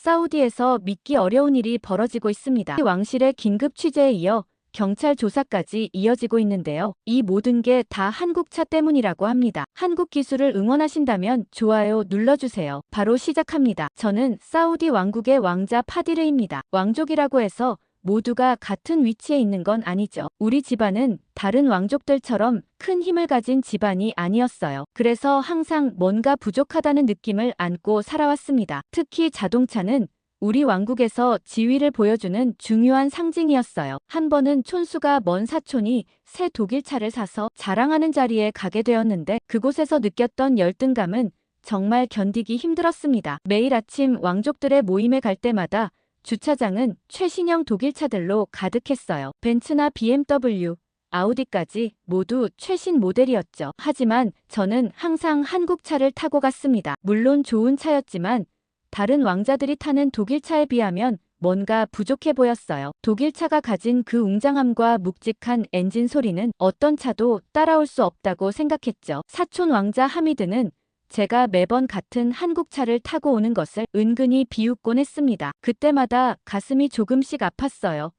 사우디에서 믿기 어려운 일이 벌어지고 있습니다. 왕실의 긴급 취재에 이어 경찰 조사까지 이어지고 있는데요. 이 모든 게 다 한국차 때문이라고 합니다. 한국 기술을 응원하신다면 좋아요 눌러주세요. 바로 시작합니다. 저는 사우디 왕국의 왕자 파디르입니다. 왕족이라고 해서 모두가 같은 위치에 있는 건 아니죠. 우리 집안은 다른 왕족들처럼 큰 힘을 가진 집안이 아니었어요. 그래서 항상 뭔가 부족하다는 느낌을 안고 살아왔습니다. 특히 자동차는 우리 왕국에서 지위를 보여주는 중요한 상징이었어요. 한 번은 촌수가 먼 사촌이 새 독일차를 사서 자랑하는 자리에 가게 되었는데 그곳에서 느꼈던 열등감은 정말 견디기 힘들었습니다. 매일 아침 왕족들의 모임에 갈 때마다 주차장은 최신형 독일차들로 가득했어요. 벤츠나 BMW, 아우디까지 모두 최신 모델이었죠. 하지만 저는 항상 한국차를 타고 갔습니다. 물론 좋은 차였지만 다른 왕자들이 타는 독일차에 비하면 뭔가 부족해 보였어요. 독일차가 가진 그 웅장함과 묵직한 엔진 소리는 어떤 차도 따라올 수 없다고 생각했죠. 사촌 왕자 하미드는 제가 매번 같은 한국차를 타고 오는 것을 은근히 비웃곤 했습니다. 그때마다 가슴이 조금씩 아팠어요.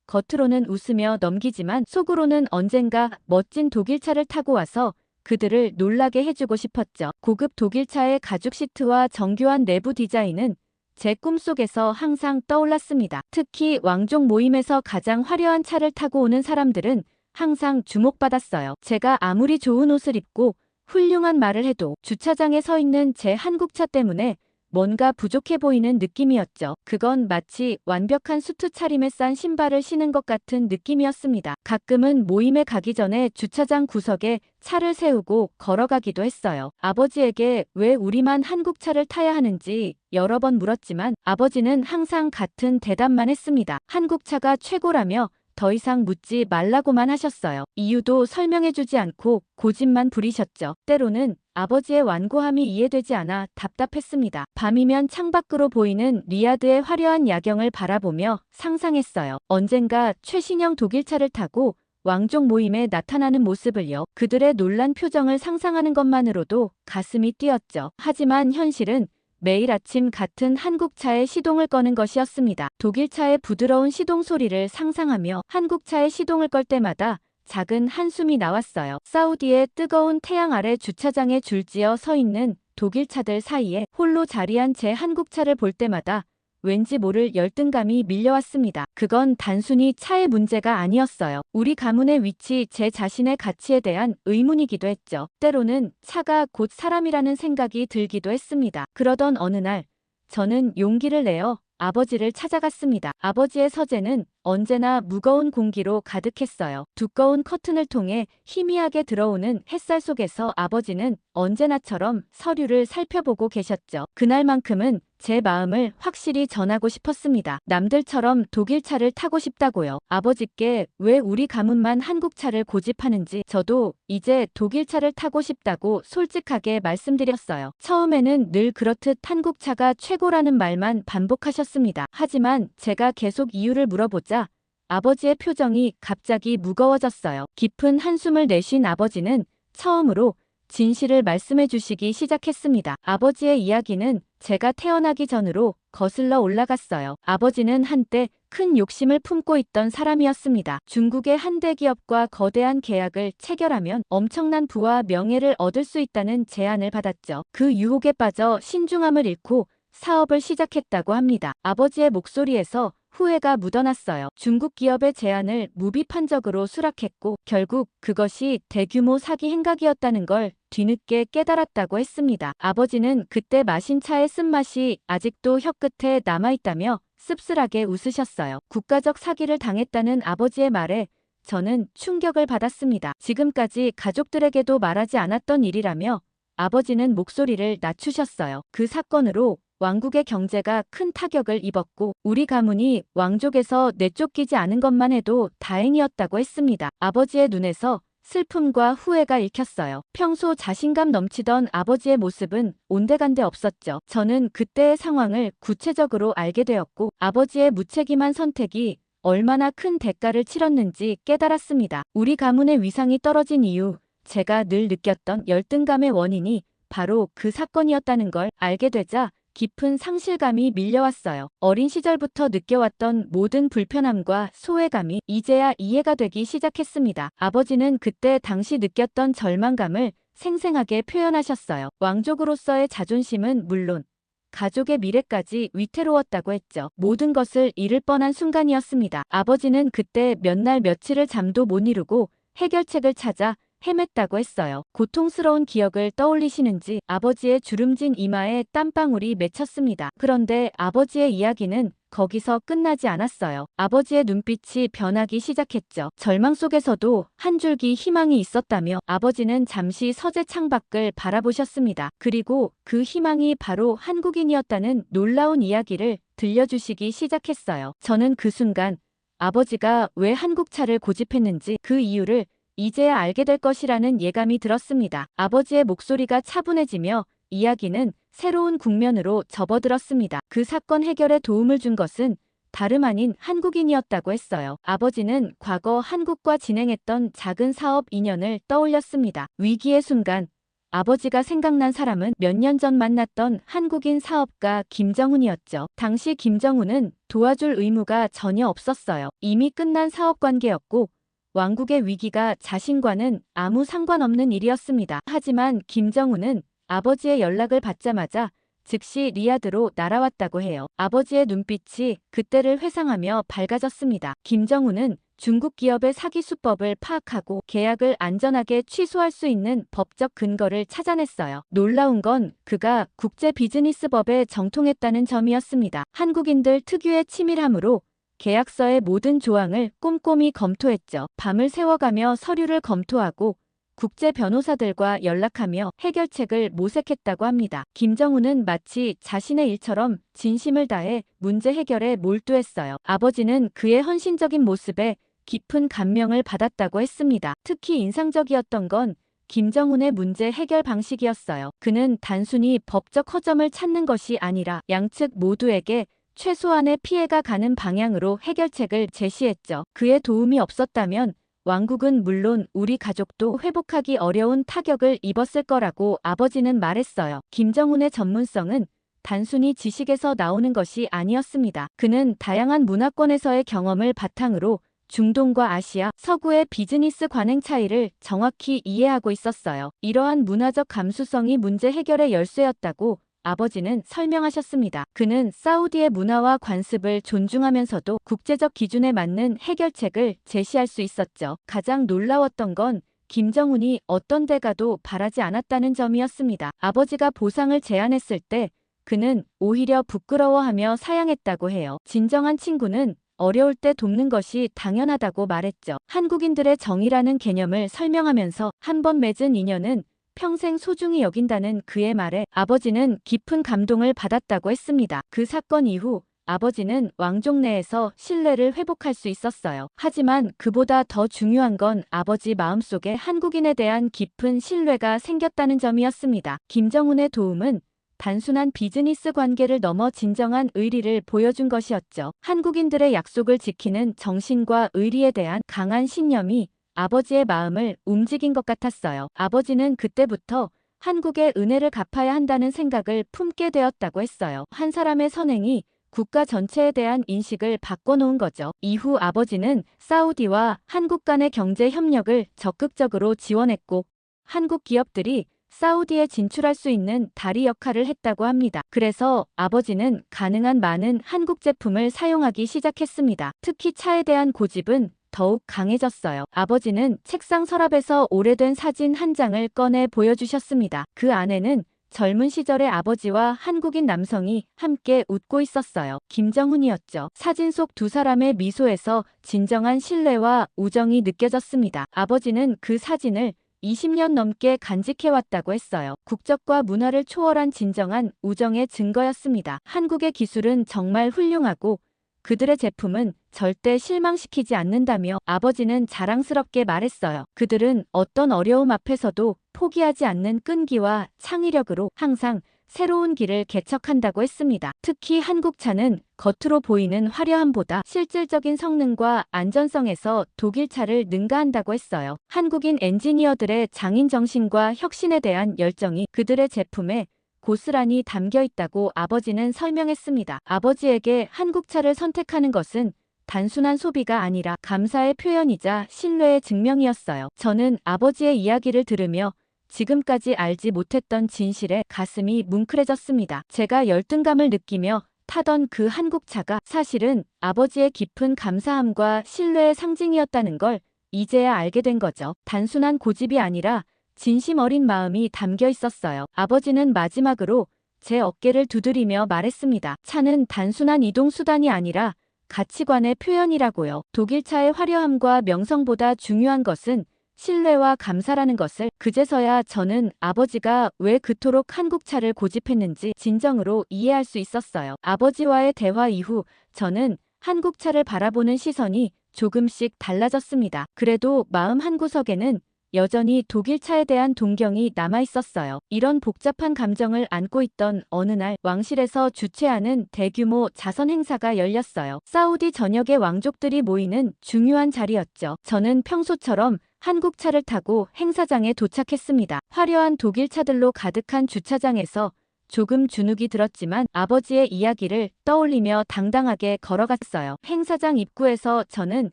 겉으로는 웃으며 넘기지만 속으로는 언젠가 멋진 독일차를 타고 와서 그들을 놀라게 해주고 싶었죠. 고급 독일차의 가죽 시트와 정교한 내부 디자인은 제 꿈속에서 항상 떠올랐습니다. 특히 왕족 모임에서 가장 화려한 차를 타고 오는 사람들은 항상 주목받았어요. 제가 아무리 좋은 옷을 입고 훌륭한 말을 해도 주차장에 서 있는 제 한국차 때문에 뭔가 부족해 보이는 느낌이었죠. 그건 마치 완벽한 수트 차림에 싼 신발을 신은 것 같은 느낌이었습니다. 가끔은 모임에 가기 전에 주차장 구석에 차를 세우고 걸어가기도 했어요. 아버지에게 왜 우리만 한국차를 타야 하는지 여러 번 물었지만 아버지는 항상 같은 대답만 했습니다. 한국차가 최고라며 더 이상 묻지 말라고만 하셨어요. 이유도 설명해주지 않고 고집만 부리셨죠. 때로는 아버지의 완고함이 이해되지 않아 답답했습니다. 밤이면 창밖으로 보이는 리야드의 화려한 야경을 바라보며 상상했어요. 언젠가 최신형 독일차를 타고 왕족 모임에 나타나는 모습을요. 그들의 놀란 표정을 상상하는 것만으로도 가슴이 뛰었죠. 하지만 현실은 매일 아침 같은 한국차의 시동을 꺼는 것이었습니다. 독일차의 부드러운 시동 소리를 상상하며 한국차의 시동을 끌 때마다 작은 한숨이 나왔어요. 사우디의 뜨거운 태양 아래 주차장에 줄지어 서 있는 독일차들 사이에 홀로 자리한 제 한국차를 볼 때마다 왠지 모를 열등감이 밀려왔습니다. 그건 단순히 차의 문제가 아니었어요. 우리 가문의 위치, 제 자신의 가치에 대한 의문이기도 했죠. 때로는 차가 곧 사람이라는 생각이 들기도 했습니다. 그러던 어느 날 저는 용기를 내어 아버지를 찾아갔습니다. 아버지의 서재는 언제나 무거운 공기로 가득했어요. 두꺼운 커튼을 통해 희미하게 들어오는 햇살 속에서 아버지는 언제나처럼 서류를 살펴보고 계셨죠. 그날만큼은 제 마음을 확실히 전하고 싶었습니다. 남들처럼 독일차를 타고 싶다고요. 아버지께 왜 우리 가문만 한국차를 고집하는지 저도 이제 독일차를 타고 싶다고 솔직하게 말씀드렸어요. 처음에는 늘 그렇듯 한국차가 최고라는 말만 반복하셨습니다. 하지만 제가 계속 이유를 물어보자 아버지의 표정이 갑자기 무거워졌어요. 깊은 한숨을 내쉰 아버지는 처음으로 진실을 말씀해 주시기 시작했습니다. 아버지의 이야기는 제가 태어나기 전으로 거슬러 올라갔어요. 아버지는 한때 큰 욕심을 품고 있던 사람이었습니다. 중국의 한 대기업과 거대한 계약을 체결하면 엄청난 부와 명예를 얻을 수 있다는 제안을 받았죠. 그 유혹에 빠져 신중함을 잃고 사업을 시작했다고 합니다. 아버지의 목소리에서 후회가 묻어났어요. 중국 기업의 제안을 무비판적으로 수락했고 결국 그것이 대규모 사기 행각이었다는 걸 뒤늦게 깨달았다고 했습니다. 아버지는 그때 마신 차의 쓴맛이 아직도 혀끝에 남아있다며 씁쓸하게 웃으셨어요. 국가적 사기를 당했다는 아버지의 말에 저는 충격을 받았습니다. 지금까지 가족들에게도 말하지 않았던 일이라며 아버지는 목소리를 낮추셨어요. 그 사건으로 왕국의 경제가 큰 타격을 입었고 우리 가문이 왕족에서 내쫓기지 않은 것만 해도 다행이었다고 했습니다. 아버지의 눈에서 슬픔과 후회가 읽혔어요. 평소 자신감 넘치던 아버지의 모습은 온데간데 없었죠. 저는 그때의 상황을 구체적으로 알게 되었고 아버지의 무책임한 선택이 얼마나 큰 대가를 치렀는지 깨달았습니다. 우리 가문의 위상이 떨어진 이유, 제가 늘 느꼈던 열등감의 원인이 바로 그 사건이었다는 걸 알게 되자 깊은 상실감이 밀려왔어요. 어린 시절부터 느껴왔던 모든 불편함과 소외감이 이제야 이해가 되기 시작했습니다. 아버지는 그때 당시 느꼈던 절망감을 생생하게 표현하셨어요. 왕족으로서의 자존심은 물론 가족의 미래까지 위태로웠다고 했죠. 모든 것을 잃을 뻔한 순간이었습니다. 아버지는 그때 몇 날 며칠을 잠도 못 이루고 해결책을 찾아 헤맸다고 했어요. 고통스러운 기억을 떠올리시는지 아버지의 주름진 이마에 땀방울이 맺혔습니다. 그런데 아버지의 이야기는 거기서 끝나지 않았어요. 아버지의 눈빛이 변하기 시작했죠. 절망 속에서도 한 줄기 희망이 있었다며 아버지는 잠시 서재 창밖을 바라보셨습니다. 그리고 그 희망이 바로 한국인이었다는 놀라운 이야기를 들려주시기 시작했어요. 저는 그 순간 아버지가 왜 한국차를 고집했는지 그 이유를 이제야 알게 될 것이라는 예감이 들었습니다. 아버지의 목소리가 차분해지며 이야기는 새로운 국면으로 접어들었습니다. 그 사건 해결에 도움을 준 것은 다름 아닌 한국인이었다고 했어요. 아버지는 과거 한국과 진행했던 작은 사업 인연을 떠올렸습니다. 위기의 순간 아버지가 생각난 사람은 몇 년 전 만났던 한국인 사업가 김정훈이었죠. 당시 김정훈은 도와줄 의무가 전혀 없었어요. 이미 끝난 사업 관계였고 왕국의 위기가 자신과는 아무 상관없는 일이었습니다. 하지만 김정훈은 아버지의 연락을 받자마자 즉시 리야드로 날아왔다고 해요. 아버지의 눈빛이 그때를 회상하며 밝아졌습니다. 김정훈은 중국 기업의 사기 수법을 파악하고 계약을 안전하게 취소할 수 있는 법적 근거를 찾아냈어요. 놀라운 건 그가 국제 비즈니스법에 정통했다는 점이었습니다. 한국인들 특유의 치밀함으로 계약서의 모든 조항을 꼼꼼히 검토했죠. 밤을 새워가며 서류를 검토하고 국제 변호사들과 연락하며 해결책을 모색했다고 합니다. 김정훈은 마치 자신의 일처럼 진심을 다해 문제 해결에 몰두했어요. 아버지는 그의 헌신적인 모습에 깊은 감명을 받았다고 했습니다. 특히 인상적이었던 건 김정훈의 문제 해결 방식이었어요. 그는 단순히 법적 허점을 찾는 것이 아니라 양측 모두에게 최소한의 피해가 가는 방향으로 해결책을 제시했죠. 그의 도움이 없었다면 왕국은 물론 우리 가족도 회복하기 어려운 타격을 입었을 거라고 아버지는 말했어요. 김정훈의 전문성은 단순히 지식에서 나오는 것이 아니었습니다. 그는 다양한 문화권에서의 경험을 바탕으로 중동과 아시아, 서구의 비즈니스 관행 차이를 정확히 이해하고 있었어요. 이러한 문화적 감수성이 문제 해결의 열쇠였다고 아버지는 설명하셨습니다. 그는 사우디의 문화와 관습을 존중하면서도 국제적 기준에 맞는 해결책을 제시할 수 있었죠. 가장 놀라웠던 건 김정훈이 어떤 대가도 바라지 않았다는 점이었습니다. 아버지가 보상을 제안했을 때 그는 오히려 부끄러워하며 사양했다고 해요. 진정한 친구는 어려울 때 돕는 것이 당연하다고 말했죠. 한국인들의 정이라는 개념을 설명하면서 한 번 맺은 인연은 평생 소중히 여긴다는 그의 말에 아버지는 깊은 감동을 받았다고 했습니다. 그 사건 이후 아버지는 왕족 내에서 신뢰를 회복할 수 있었어요. 하지만 그보다 더 중요한 건 아버지 마음속에 한국인에 대한 깊은 신뢰가 생겼다는 점이었습니다. 김정훈의 도움은 단순한 비즈니스 관계를 넘어 진정한 의리를 보여준 것이었죠. 한국인들의 약속을 지키는 정신과 의리에 대한 강한 신념이 아버지의 마음을 움직인 것 같았어요. 아버지는 그때부터 한국의 은혜를 갚아야 한다는 생각을 품게 되었다고 했어요. 한 사람의 선행이 국가 전체에 대한 인식을 바꿔놓은 거죠. 이후 아버지는 사우디와 한국 간의 경제 협력을 적극적으로 지원했고 한국 기업들이 사우디에 진출할 수 있는 다리 역할을 했다고 합니다. 그래서 아버지는 가능한 많은 한국 제품을 사용하기 시작했습니다. 특히 차에 대한 고집은 더욱 강해졌어요. 아버지는 책상 서랍에서 오래된 사진 한 장을 꺼내 보여주셨습니다. 그 안에는 젊은 시절의 아버지와 한국인 남성이 함께 웃고 있었어요. 김정훈이었죠. 사진 속 두 사람의 미소에서 진정한 신뢰와 우정이 느껴졌습니다. 아버지는 그 사진을 20년 넘게 간직해왔다고 했어요. 국적과 문화를 초월한 진정한 우정의 증거였습니다. 한국의 기술은 정말 훌륭하고 그들의 제품은 절대 실망시키지 않는다며 아버지는 자랑스럽게 말했어요. 그들은 어떤 어려움 앞에서도 포기하지 않는 끈기와 창의력으로 항상 새로운 길을 개척한다고 했습니다. 특히 한국차는 겉으로 보이는 화려함보다 실질적인 성능과 안전성에서 독일차를 능가한다고 했어요. 한국인 엔지니어들의 장인 정신과 혁신에 대한 열정이 그들의 제품에 고스란히 담겨 있다고 아버지는 설명했습니다. 아버지에게 한국차를 선택하는 것은 단순한 소비가 아니라 감사의 표현이자 신뢰의 증명이었어요. 저는 아버지의 이야기를 들으며 지금까지 알지 못했던 진실에 가슴이 뭉클해졌습니다. 제가 열등감을 느끼며 타던 그 한국차가 사실은 아버지의 깊은 감사함과 신뢰의 상징이었다는 걸 이제야 알게 된 거죠. 단순한 고집이 아니라 진심 어린 마음이 담겨 있었어요. 아버지는 마지막으로 제 어깨를 두드리며 말했습니다. 차는 단순한 이동수단이 아니라 가치관의 표현이라고요. 독일차의 화려함과 명성보다 중요한 것은 신뢰와 감사라는 것을 그제서야 저는 아버지가 왜 그토록 한국차를 고집했는지 진정으로 이해할 수 있었어요. 아버지와의 대화 이후 저는 한국차를 바라보는 시선이 조금씩 달라졌습니다. 그래도 마음 한구석에는 여전히 독일차에 대한 동경이 남아있었어요. 이런 복잡한 감정을 안고 있던 어느 날 왕실에서 주최하는 대규모 자선 행사가 열렸어요. 사우디 전역의 왕족들이 모이는 중요한 자리였죠. 저는 평소처럼 한국차를 타고 행사장에 도착했습니다. 화려한 독일차들로 가득한 주차장에서 조금 주눅이 들었지만 아버지의 이야기를 떠올리며 당당하게 걸어갔어요. 행사장 입구에서 저는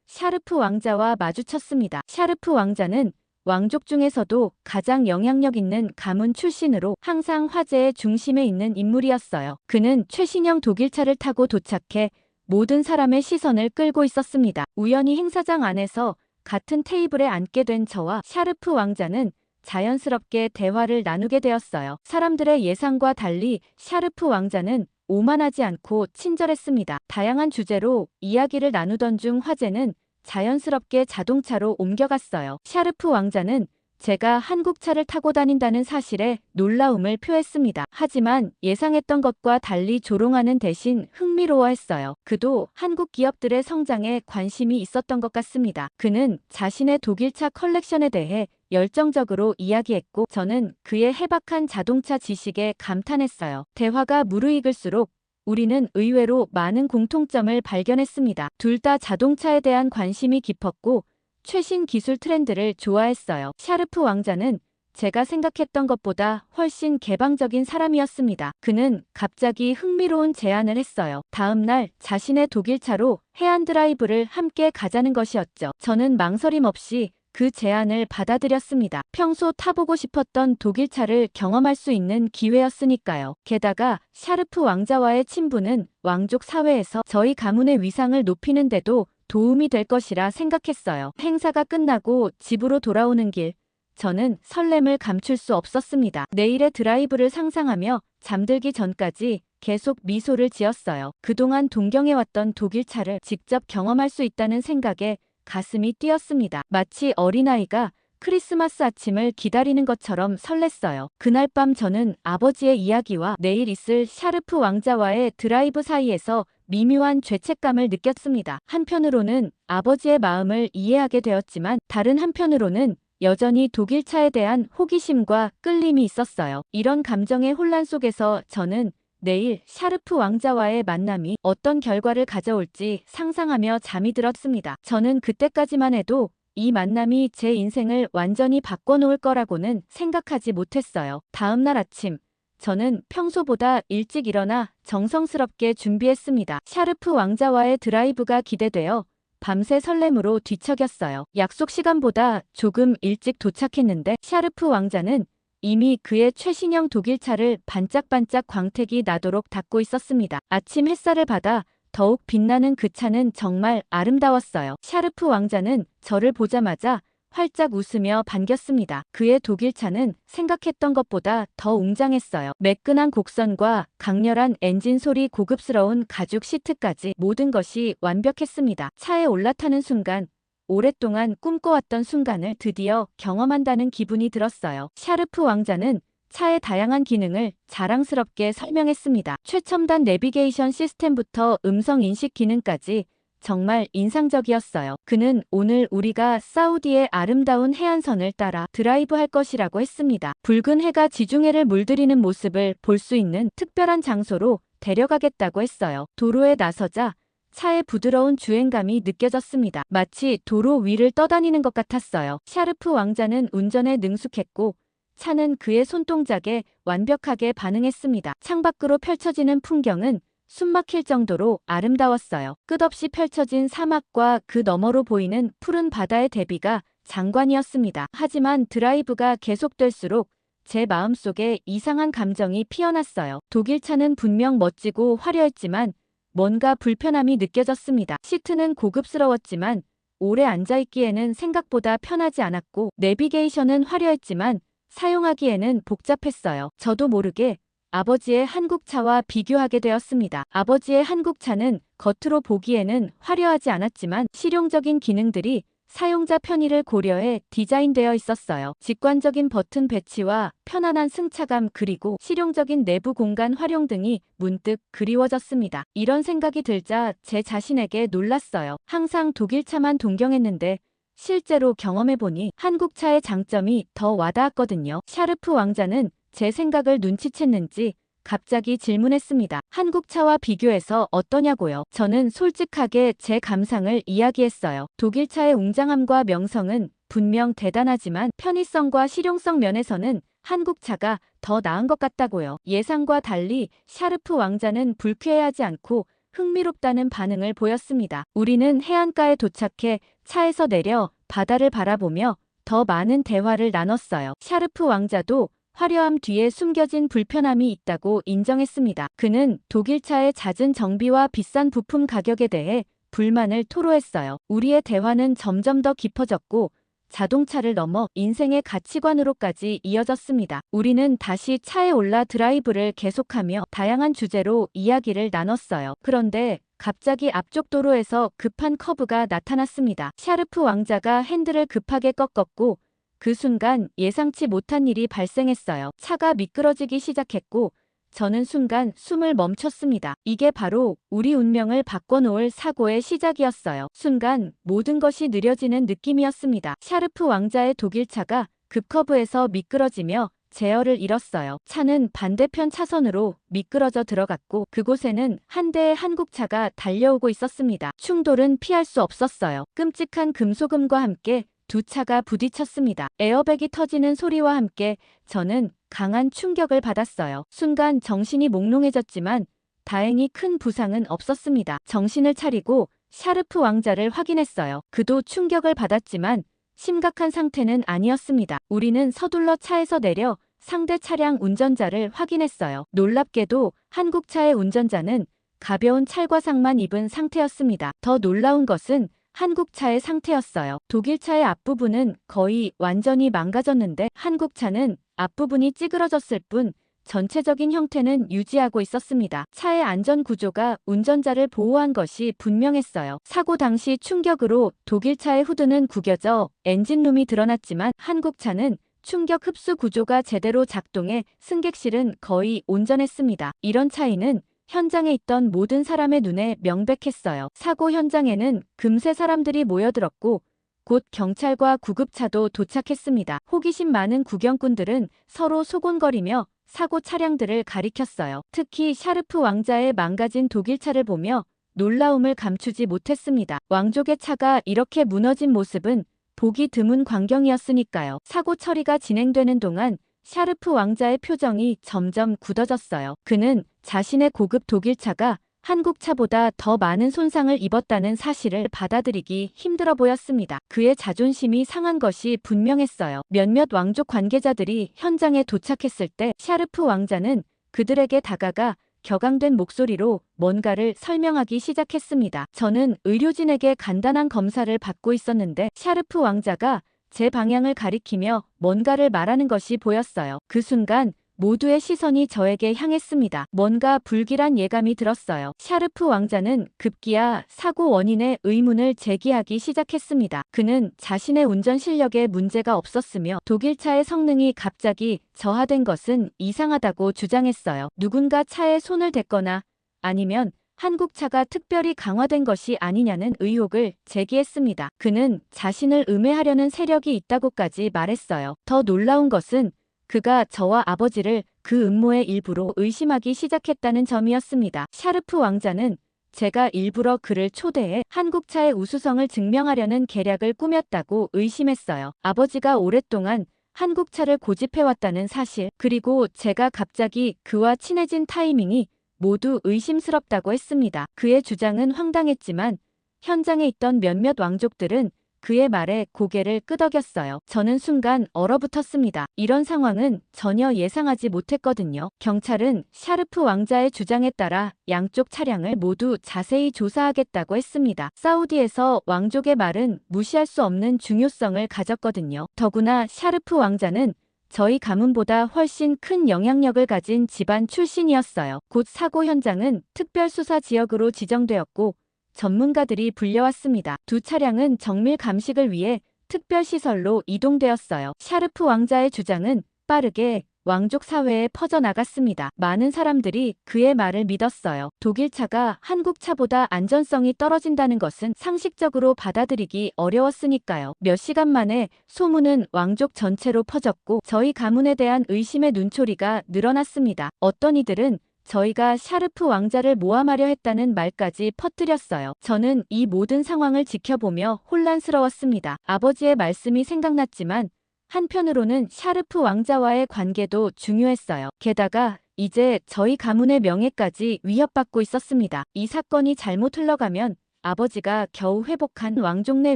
샤르프 왕자와 마주쳤습니다. 샤르프 왕자는 왕족 중에서도 가장 영향력 있는 가문 출신으로 항상 화제의 중심에 있는 인물이었어요. 그는 최신형 독일차를 타고 도착해 모든 사람의 시선을 끌고 있었습니다. 우연히 행사장 안에서 같은 테이블에 앉게 된 저와 샤르프 왕자는 자연스럽게 대화를 나누게 되었어요. 사람들의 예상과 달리 샤르프 왕자는 오만하지 않고 친절했습니다. 다양한 주제로 이야기를 나누던 중 화제는 자연스럽게 자동차로 옮겨갔어요. 샤르프 왕자는 제가 한국차를 타고 다닌다는 사실에 놀라움을 표했습니다. 하지만 예상했던 것과 달리 조롱하는 대신 흥미로워했어요. 그도 한국 기업들의 성장에 관심이 있었던 것 같습니다. 그는 자신의 독일차 컬렉션에 대해 열정적으로 이야기했고 저는 그의 해박한 자동차 지식에 감탄했어요. 대화가 무르익을수록 우리는 의외로 많은 공통점을 발견했습니다. 둘 다 자동차에 대한 관심이 깊었고 최신 기술 트렌드를 좋아했어요. 샤르프 왕자는 제가 생각했던 것보다 훨씬 개방적인 사람이었습니다. 그는 갑자기 흥미로운 제안을 했어요. 다음 날 자신의 독일차로 해안 드라이브를 함께 가자는 것이었죠. 저는 망설임 없이 그 제안을 받아들였습니다. 평소 타보고 싶었던 독일차를 경험할 수 있는 기회였으니까요. 게다가 샤르프 왕자와의 친분은 왕족 사회에서 저희 가문의 위상을 높이는 데도 도움이 될 것이라 생각했어요. 행사가 끝나고 집으로 돌아오는 길, 저는 설렘을 감출 수 없었습니다. 내일의 드라이브를 상상하며 잠들기 전까지 계속 미소를 지었어요. 그동안 동경해왔던 독일차를 직접 경험할 수 있다는 생각에 가슴이 뛰었습니다. 마치 어린아이가 크리스마스 아침을 기다리는 것처럼 설렜어요. 그날 밤 저는 아버지의 이야기와 내일 있을 샤르프 왕자와의 드라이브 사이에서 미묘한 죄책감을 느꼈습니다. 한편으로는 아버지의 마음을 이해하게 되었지만 다른 한편으로는 여전히 독일차에 대한 호기심과 끌림이 있었어요. 이런 감정의 혼란 속에서 저는 내일 샤르프 왕자와의 만남이 어떤 결과를 가져올지 상상하며 잠이 들었습니다. 저는 그때까지만 해도 이 만남이 제 인생을 완전히 바꿔놓을 거라고는 생각하지 못했어요. 다음 날 아침, 저는 평소보다 일찍 일어나 정성스럽게 준비했습니다. 샤르프 왕자와의 드라이브가 기대되어 밤새 설렘으로 뒤척였어요. 약속 시간보다 조금 일찍 도착했는데 샤르프 왕자는 이미 그의 최신형 독일차를 반짝반짝 광택이 나도록 닦고 있었습니다. 아침 햇살을 받아 더욱 빛나는 그 차는 정말 아름다웠어요. 샤르프 왕자는 저를 보자마자 활짝 웃으며 반겼습니다. 그의 독일차는 생각했던 것보다 더 웅장했어요. 매끈한 곡선과 강렬한 엔진 소리, 고급스러운 가죽 시트까지 모든 것이 완벽했습니다. 차에 올라타는 순간 오랫동안 꿈꿔왔던 순간을 드디어 경험한다는 기분이 들었어요. 샤르프 왕자는 차의 다양한 기능을 자랑스럽게 설명했습니다. 최첨단 내비게이션 시스템부터 음성 인식 기능까지 정말 인상적이었어요. 그는 오늘 우리가 사우디의 아름다운 해안선을 따라 드라이브할 것이라고 했습니다. 붉은 해가 지중해를 물들이는 모습을 볼 수 있는 특별한 장소로 데려가겠다고 했어요. 도로에 나서자 차의 부드러운 주행감이 느껴졌습니다. 마치 도로 위를 떠다니는 것 같았어요. 샤르프 왕자는 운전에 능숙했고 차는 그의 손동작에 완벽하게 반응했습니다. 창밖으로 펼쳐지는 풍경은 숨막힐 정도로 아름다웠어요. 끝없이 펼쳐진 사막과 그 너머로 보이는 푸른 바다의 대비가 장관이었습니다. 하지만 드라이브가 계속될수록 제 마음속에 이상한 감정이 피어났어요. 독일 차는 분명 멋지고 화려했지만 뭔가 불편함이 느껴졌습니다. 시트는 고급스러웠지만 오래 앉아있기에는 생각보다 편하지 않았고, 내비게이션은 화려했지만 사용하기에는 복잡했어요. 저도 모르게 아버지의 한국차와 비교하게 되었습니다. 아버지의 한국차는 겉으로 보기에는 화려하지 않았지만 실용적인 기능들이 사용자 편의를 고려해 디자인되어 있었어요. 직관적인 버튼 배치와 편안한 승차감, 그리고 실용적인 내부 공간 활용 등이 문득 그리워졌습니다. 이런 생각이 들자 제 자신에게 놀랐어요. 항상 독일차만 동경했는데 실제로 경험해보니 한국차의 장점이 더 와닿았거든요. 샤르프 왕자는 제 생각을 눈치챘는지 갑자기 질문했습니다. 한국차와 비교해서 어떠냐고요? 저는 솔직하게 제 감상을 이야기했어요. 독일차의 웅장함과 명성은 분명 대단하지만 편의성과 실용성 면에서는 한국차가 더 나은 것 같다고요. 예상과 달리 샤르프 왕자는 불쾌해하지 않고 흥미롭다는 반응을 보였습니다. 우리는 해안가에 도착해 차에서 내려 바다를 바라보며 더 많은 대화를 나눴어요. 샤르프 왕자도 화려함 뒤에 숨겨진 불편함이 있다고 인정했습니다. 그는 독일차의 잦은 정비와 비싼 부품 가격에 대해 불만을 토로했어요. 우리의 대화는 점점 더 깊어졌고 자동차를 넘어 인생의 가치관으로까지 이어졌습니다. 우리는 다시 차에 올라 드라이브를 계속하며 다양한 주제로 이야기를 나눴어요. 그런데 갑자기 앞쪽 도로에서 급한 커브가 나타났습니다. 샤르프 왕자가 핸들을 급하게 꺾었고 그 순간 예상치 못한 일이 발생했어요. 차가 미끄러지기 시작했고 저는 순간 숨을 멈췄습니다. 이게 바로 우리 운명을 바꿔놓을 사고의 시작이었어요. 순간 모든 것이 느려지는 느낌이었습니다. 샤르프 왕자의 독일차가 급커브에서 미끄러지며 제어를 잃었어요. 차는 반대편 차선으로 미끄러져 들어갔고 그곳에는 한 대의 한국차가 달려오고 있었습니다. 충돌은 피할 수 없었어요. 끔찍한 금속음과 함께 두 차가 부딪혔습니다. 에어백이 터지는 소리와 함께 저는 강한 충격을 받았어요. 순간 정신이 몽롱해졌지만 다행히 큰 부상은 없었습니다. 정신을 차리고 샤르프 왕자를 확인했어요. 그도 충격을 받았지만 심각한 상태는 아니었습니다. 우리는 서둘러 차에서 내려 상대 차량 운전자를 확인했어요. 놀랍게도 한국차의 운전자는 가벼운 찰과상만 입은 상태였습니다. 더 놀라운 것은 한국차의 상태였어요. 독일차의 앞부분은 거의 완전히 망가졌는데 한국차는 앞부분이 찌그러졌을 뿐 전체적인 형태는 유지하고 있었습니다. 차의 안전 구조가 운전자를 보호한 것이 분명했어요. 사고 당시 충격으로 독일차의 후드는 구겨져 엔진룸이 드러났지만 한국차는 충격 흡수 구조가 제대로 작동해 승객실은 거의 온전했습니다. 이런 차이는 현장에 있던 모든 사람의 눈에 명백했어요. 사고 현장에는 금세 사람들이 모여들었고 곧 경찰과 구급차도 도착했습니다. 호기심 많은 구경꾼들은 서로 소곤거리며 사고 차량들을 가리켰어요. 특히 샤르프 왕자의 망가진 독일차를 보며 놀라움을 감추지 못했습니다. 왕족의 차가 이렇게 무너진 모습은 보기 드문 광경이었으니까요. 사고 처리가 진행되는 동안 샤르프 왕자의 표정이 점점 굳어졌어요. 그는 자신의 고급 독일차가 한국차보다 더 많은 손상을 입었다는 사실을 받아들이기 힘들어 보였습니다. 그의 자존심이 상한 것이 분명했어요. 몇몇 왕족 관계자들이 현장에 도착했을 때 샤르프 왕자는 그들에게 다가가 격앙된 목소리로 뭔가를 설명하기 시작했습니다. 저는 의료진에게 간단한 검사를 받고 있었는데 샤르프 왕자가 제 방향을 가리키며 뭔가를 말하는 것이 보였어요. 그 순간 모두의 시선이 저에게 향했습니다. 뭔가 불길한 예감이 들었어요. 샤르프 왕자는 급기야 사고 원인의 의문을 제기하기 시작했습니다. 그는 자신의 운전 실력에 문제가 없었으며 독일차의 성능이 갑자기 저하된 것은 이상하다고 주장했어요. 누군가 차에 손을 댔거나 아니면 한국차가 특별히 강화된 것이 아니냐는 의혹을 제기했습니다. 그는 자신을 음해하려는 세력이 있다고까지 말했어요. 더 놀라운 것은 그가 저와 아버지를 그 음모의 일부로 의심하기 시작했다는 점이었습니다. 샤르프 왕자는 제가 일부러 그를 초대해 한국차의 우수성을 증명하려는 계략을 꾸몄다고 의심했어요. 아버지가 오랫동안 한국차를 고집해왔다는 사실, 그리고 제가 갑자기 그와 친해진 타이밍이 모두 의심스럽다고 했습니다. 그의 주장은 황당했지만 현장에 있던 몇몇 왕족들은 그의 말에 고개를 끄덕였어요. 저는 순간 얼어붙었습니다. 이런 상황은 전혀 예상하지 못했거든요. 경찰은 샤르프 왕자의 주장에 따라 양쪽 차량을 모두 자세히 조사하겠다고 했습니다. 사우디에서 왕족의 말은 무시할 수 없는 중요성을 가졌거든요. 더구나 샤르프 왕자는 저희 가문보다 훨씬 큰 영향력을 가진 집안 출신이었어요. 곧 사고 현장은 특별수사 지역으로 지정되었고 전문가들이 불려왔습니다. 두 차량은 정밀 감식을 위해 특별시설로 이동되었어요. 샤르프 왕자의 주장은 빠르게 왕족 사회에 퍼져나갔습니다. 많은 사람들이 그의 말을 믿었어요. 독일차가 한국차보다 안전성이 떨어진다는 것은 상식적으로 받아들이기 어려웠으니까요. 몇 시간 만에 소문은 왕족 전체로 퍼졌고 저희 가문에 대한 의심의 눈초리가 늘어났습니다. 어떤 이들은 저희가 샤르프 왕자를 모함하려 했다는 말까지 퍼뜨렸어요. 저는 이 모든 상황을 지켜보며 혼란스러웠습니다. 아버지의 말씀이 생각났지만 한편으로는 샤르프 왕자와의 관계도 중요했어요. 게다가 이제 저희 가문의 명예까지 위협받고 있었습니다. 이 사건이 잘못 흘러가면 아버지가 겨우 회복한 왕족 내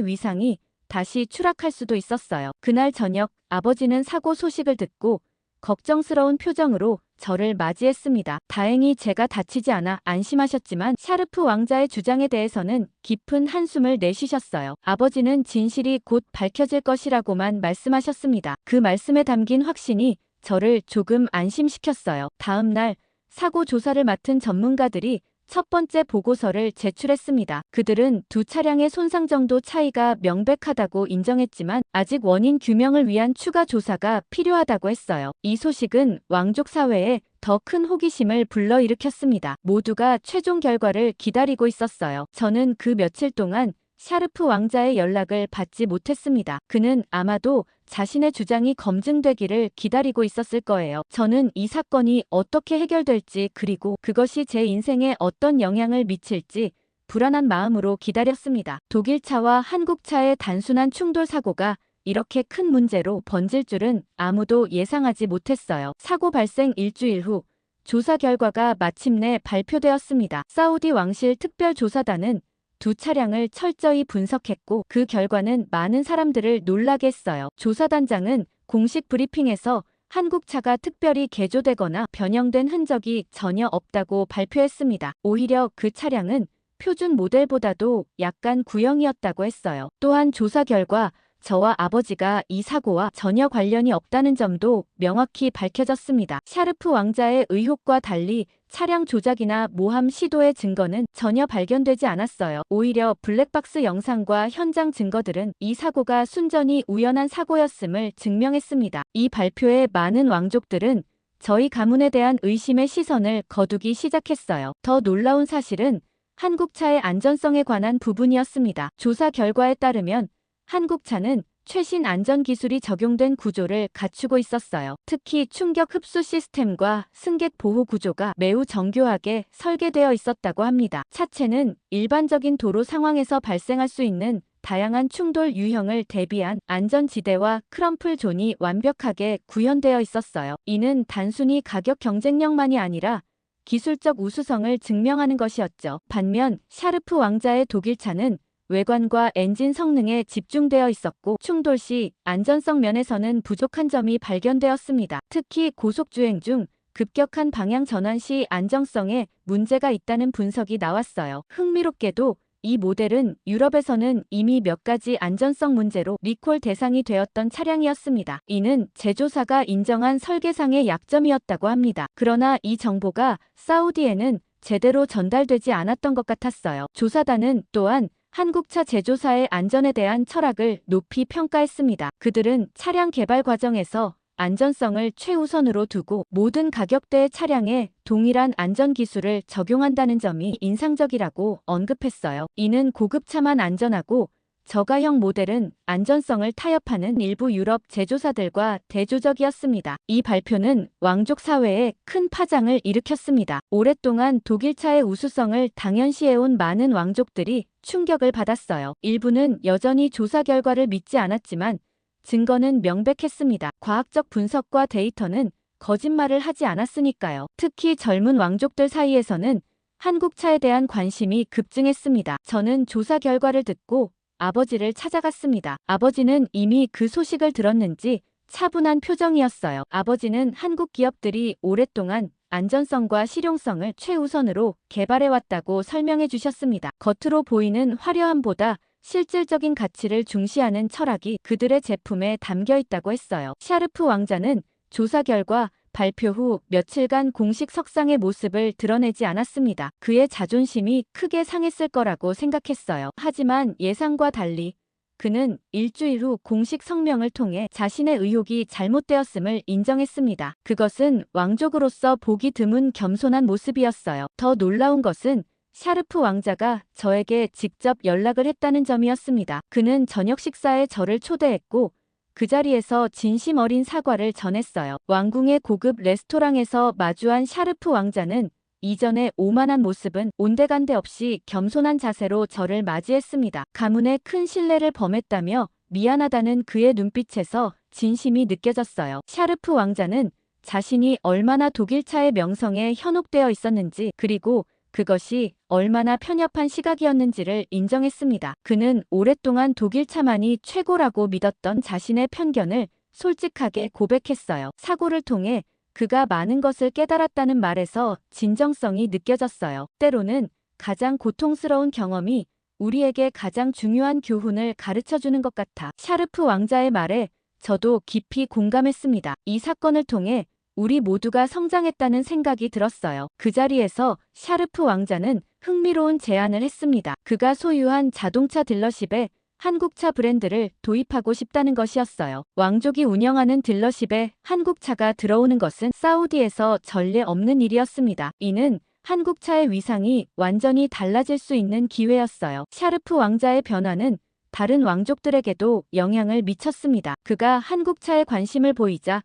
위상이 다시 추락할 수도 있었어요. 그날 저녁 아버지는 사고 소식을 듣고 걱정스러운 표정으로 저를 맞이했습니다. 다행히 제가 다치지 않아 안심하셨지만 샤르프 왕자의 주장에 대해서는 깊은 한숨을 내쉬셨어요. 아버지는 진실이 곧 밝혀질 것이라고만 말씀하셨습니다. 그 말씀에 담긴 확신이 저를 조금 안심시켰어요. 다음 날 사고 조사를 맡은 전문가들이 첫 번째 보고서를 제출했습니다. 그들은 두 차량의 손상 정도 차이가 명백하다고 인정했지만 아직 원인 규명을 위한 추가 조사가 필요하다고 했어요. 이 소식은 왕족 사회에 더 큰 호기심을 불러일으켰습니다. 모두가 최종 결과를 기다리고 있었어요. 저는 그 며칠 동안 샤르프 왕자의 연락을 받지 못했습니다. 그는 아마도 자신의 주장이 검증되기를 기다리고 있었을 거예요. 저는 이 사건이 어떻게 해결될지 그리고 그것이 제 인생에 어떤 영향을 미칠지 불안한 마음으로 기다렸습니다. 독일차와 한국차의 단순한 충돌 사고가 이렇게 큰 문제로 번질 줄은 아무도 예상하지 못했어요. 사고 발생 일주일 후 조사 결과가 마침내 발표되었습니다. 사우디 왕실 특별조사단은 두 차량을 철저히 분석했고 그 결과는 많은 사람들을 놀라게 했어요. 조사단장은 공식 브리핑에서 한국차가 특별히 개조되거나 변형된 흔적이 전혀 없다고 발표했습니다. 오히려 그 차량은 표준 모델보다도 약간 구형이었다고 했어요. 또한 조사 결과 저와 아버지가 이 사고와 전혀 관련이 없다는 점도 명확히 밝혀졌습니다. 샤르프 왕자의 의혹과 달리 차량 조작이나 모함 시도의 증거는 전혀 발견되지 않았어요. 오히려 블랙박스 영상과 현장 증거들은 이 사고가 순전히 우연한 사고였음을 증명했습니다. 이 발표에 많은 왕족들은 저희 가문에 대한 의심의 시선을 거두기 시작했어요. 더 놀라운 사실은 한국차의 안전성에 관한 부분이었습니다. 조사 결과에 따르면 한국차는 최신 안전기술이 적용된 구조를 갖추고 있었어요. 특히 충격 흡수 시스템과 승객 보호 구조가 매우 정교하게 설계되어 있었다고 합니다. 차체는 일반적인 도로 상황에서 발생할 수 있는 다양한 충돌 유형을 대비한 안전지대와 크럼플 존이 완벽하게 구현되어 있었어요. 이는 단순히 가격 경쟁력만이 아니라 기술적 우수성을 증명하는 것이었죠. 반면 샤르프 왕자의 독일차는 외관과 엔진 성능에 집중되어 있었고 충돌 시 안전성 면에서는 부족한 점이 발견되었습니다. 특히 고속주행 중 급격한 방향 전환 시 안정성에 문제가 있다는 분석이 나왔어요. 흥미롭게도 이 모델은 유럽에서는 이미 몇 가지 안전성 문제로 리콜 대상이 되었던 차량이었습니다. 이는 제조사가 인정한 설계상의 약점이었다고 합니다. 그러나 이 정보가 사우디에는 제대로 전달되지 않았던 것 같았어요. 조사단은 또한 한국차 제조사의 안전에 대한 철학을 높이 평가했습니다. 그들은 차량 개발 과정에서 안전성을 최우선으로 두고 모든 가격대의 차량에 동일한 안전기술을 적용한다는 점이 인상적이라고 언급했어요. 이는 고급차만 안전하고 저가형 모델은 안전성을 타협하는 일부 유럽 제조사들과 대조적이었습니다. 이 발표는 왕족 사회에 큰 파장을 일으켰습니다. 오랫동안 독일차의 우수성을 당연시해온 많은 왕족들이 충격을 받았어요. 일부는 여전히 조사 결과를 믿지 않았지만 증거는 명백했습니다. 과학적 분석과 데이터는 거짓말을 하지 않았으니까요. 특히 젊은 왕족들 사이에서는 한국차에 대한 관심이 급증했습니다. 저는 조사 결과를 듣고 아버지를 찾아갔습니다. 아버지는 이미 그 소식을 들었는지 차분한 표정이었어요. 아버지는 한국 기업들이 오랫동안 안전성과 실용성을 최우선으로 개발해왔다고 설명해 주셨습니다. 겉으로 보이는 화려함보다 실질적인 가치를 중시하는 철학이 그들의 제품에 담겨 있다고 했어요. 샤르프 왕자는 조사 결과 발표 후 며칠간 공식 석상의 모습을 드러내지 않았습니다. 그의 자존심이 크게 상했을 거라고 생각했어요. 하지만 예상과 달리 그는 일주일 후 공식 성명을 통해 자신의 의혹이 잘못되었음을 인정했습니다. 그것은 왕족으로서 보기 드문 겸손한 모습이었어요. 더 놀라운 것은 샤르프 왕자가 저에게 직접 연락을 했다는 점이었습니다. 그는 저녁 식사에 저를 초대했고 그 자리에서 진심 어린 사과를 전했어요. 왕궁의 고급 레스토랑에서 마주한 샤르프 왕자는 이전의 오만한 모습은 온데간데 없이 겸손한 자세로 저를 맞이했습니다. 가문에 큰 신뢰를 범했다며 미안하다는 그의 눈빛에서 진심이 느껴졌어요. 샤르프 왕자는 자신이 얼마나 독일차의 명성에 현혹되어 있었는지 그리고 그것이 얼마나 편협한 시각이었는지를 인정했습니다. 그는 오랫동안 독일차만이 최고라고 믿었던 자신의 편견을 솔직하게 고백했어요. 사고를 통해 그가 많은 것을 깨달았다는 말에서 진정성이 느껴졌어요. 때로는 가장 고통스러운 경험이 우리에게 가장 중요한 교훈을 가르쳐주는 것 같아. 샤르프 왕자의 말에 저도 깊이 공감했습니다. 이 사건을 통해 우리 모두가 성장했다는 생각이 들었어요. 그 자리에서 샤르프 왕자는 흥미로운 제안을 했습니다. 그가 소유한 자동차 딜러십에 한국차 브랜드를 도입하고 싶다는 것이었어요. 왕족이 운영하는 딜러십에 한국차가 들어오는 것은 사우디에서 전례 없는 일이었습니다. 이는 한국차의 위상이 완전히 달라질 수 있는 기회였어요. 샤르프 왕자의 변화는 다른 왕족들에게도 영향을 미쳤습니다. 그가 한국차에 관심을 보이자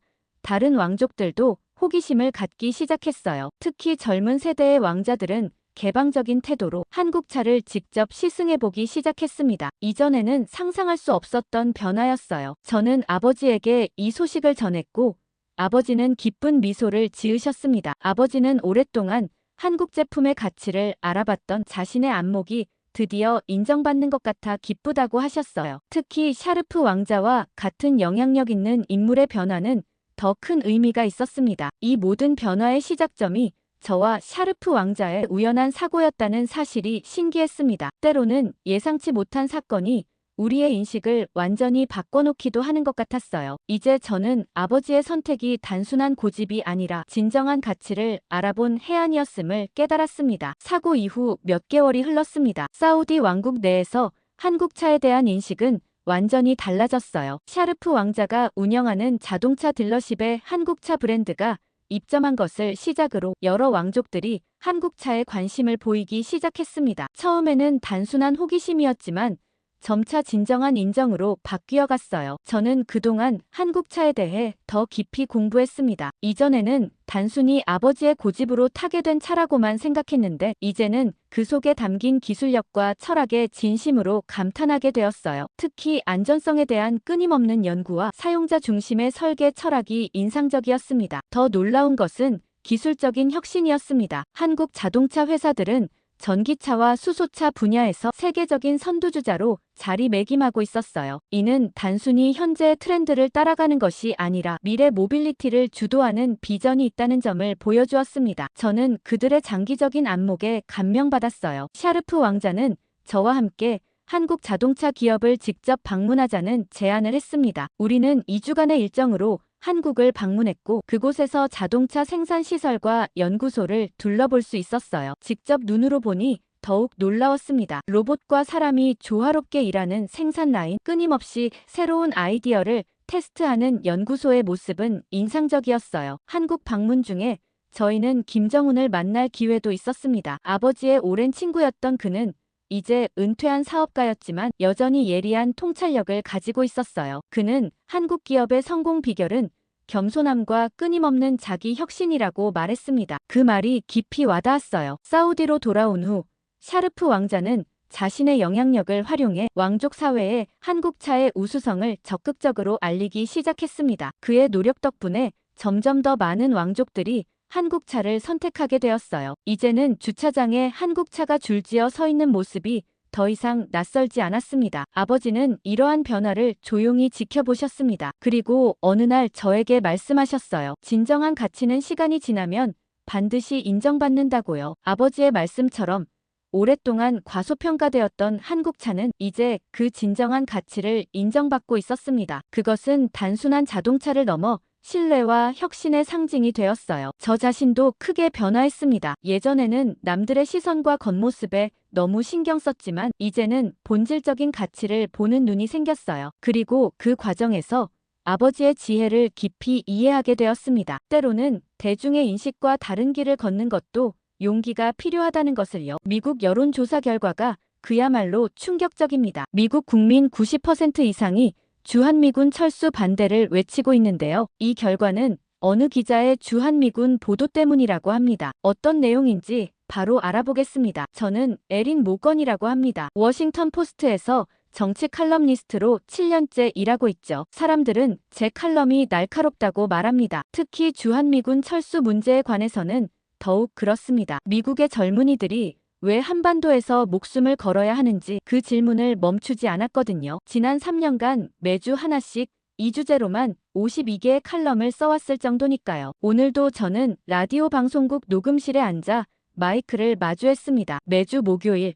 다른 왕족들도 호기심을 갖기 시작했어요. 특히 젊은 세대의 왕자들은 개방적인 태도로 한국차를 직접 시승해보기 시작했습니다. 이전에는 상상할 수 없었던 변화였어요. 저는 아버지에게 이 소식을 전했고 아버지는 기쁜 미소를 지으셨습니다. 아버지는 오랫동안 한국 제품의 가치를 알아봤던 자신의 안목이 드디어 인정받는 것 같아 기쁘다고 하셨어요. 특히 샤르프 왕자와 같은 영향력 있는 인물의 변화는 더 큰 의미가 있었습니다. 이 모든 변화의 시작점이 저와 샤르프 왕자의 우연한 사고였다는 사실이 신기했습니다. 때로는 예상치 못한 사건이 우리의 인식을 완전히 바꿔놓기도 하는 것 같았어요. 이제 저는 아버지의 선택이 단순한 고집이 아니라 진정한 가치를 알아본 해안이었음을 깨달았습니다. 사고 이후 몇 개월이 흘렀습니다. 사우디 왕국 내에서 한국차에 대한 인식은 완전히 달라졌어요. 샤르프 왕자가 운영하는 자동차 딜러십의 한국차 브랜드가 입점한 것을 시작으로 여러 왕족들이 한국차에 관심을 보이기 시작했습니다. 처음에는 단순한 호기심이었지만 점차 진정한 인정으로 바뀌어 갔어요. 저는 그동안 한국차에 대해 더 깊이 공부했습니다. 이전에는 단순히 아버지의 고집으로 타게 된 차라고만 생각했는데 이제는 그 속에 담긴 기술력과 철학의 진심으로 감탄하게 되었어요. 특히 안전성에 대한 끊임없는 연구와 사용자 중심의 설계 철학이 인상적이었습니다. 더 놀라운 것은 기술적인 혁신이었습니다. 한국 자동차 회사들은 전기차와 수소차 분야에서 세계적인 선두주자로 자리매김하고 있었어요. 이는 단순히 현재의 트렌드를 따라가는 것이 아니라 미래 모빌리티를 주도하는 비전이 있다는 점을 보여주었습니다. 저는 그들의 장기적인 안목에 감명받았어요. 샤르프 왕자는 저와 함께 한국 자동차 기업을 직접 방문하자는 제안을 했습니다. 우리는 2주간의 일정으로 한국을 방문했고 그곳에서 자동차 생산 시설과 연구소를 둘러볼 수 있었어요. 직접 눈으로 보니 더욱 놀라웠습니다. 로봇과 사람이 조화롭게 일하는 생산 라인, 끊임없이 새로운 아이디어를 테스트하는 연구소의 모습은 인상적이었어요. 한국 방문 중에 저희는 김정은을 만날 기회도 있었습니다. 아버지의 오랜 친구였던 그는 이제 은퇴한 사업가였지만 여전히 예리한 통찰력을 가지고 있었어요. 그는 한국 기업의 성공 비결은 겸손함과 끊임없는 자기 혁신이라고 말했습니다. 그 말이 깊이 와닿았어요. 사우디로 돌아온 후 샤르프 왕자는 자신의 영향력을 활용해 왕족 사회에 한국차의 우수성을 적극적으로 알리기 시작했습니다. 그의 노력 덕분에 점점 더 많은 왕족들이 한국차를 선택하게 되었어요. 이제는 주차장에 한국차가 줄지어 서 있는 모습이 더 이상 낯설지 않았습니다. 아버지는 이러한 변화를 조용히 지켜보셨습니다. 그리고 어느 날 저에게 말씀하셨어요. 진정한 가치는 시간이 지나면 반드시 인정받는다고요. 아버지의 말씀처럼 오랫동안 과소평가되었던 한국차는 이제 그 진정한 가치를 인정받고 있었습니다. 그것은 단순한 자동차를 넘어 신뢰와 혁신의 상징이 되었어요. 저 자신도 크게 변화했습니다. 예전에는 남들의 시선과 겉모습에 너무 신경 썼지만 이제는 본질적인 가치를 보는 눈이 생겼어요. 그리고 그 과정에서 아버지의 지혜를 깊이 이해하게 되었습니다. 때로는 대중의 인식과 다른 길을 걷는 것도 용기가 필요하다는 것을요. 미국 여론조사 결과가 그야말로 충격적입니다. 미국 국민 90% 이상이 주한미군 철수 반대를 외치고 있는데요. 이 결과는 어느 기자의 주한미군 보도 때문이라고 합니다. 어떤 내용인지 바로 알아보겠습니다. 저는 에린 모건이라고 합니다. 워싱턴 포스트에서 정치 칼럼니스트로 7년째 일하고 있죠. 사람들은 제 칼럼이 날카롭다고 말합니다. 특히 주한미군 철수 문제에 관해서는 더욱 그렇습니다. 미국의 젊은이들이 왜 한반도에서 목숨을 걸어야 하는지 그 질문을 멈추지 않았거든요. 지난 3년간 매주 하나씩 이 주제로만 52개의 칼럼을 써왔을 정도니까요. 오늘도 저는 라디오 방송국 녹음실에 앉아 마이크를 마주했습니다. 매주 목요일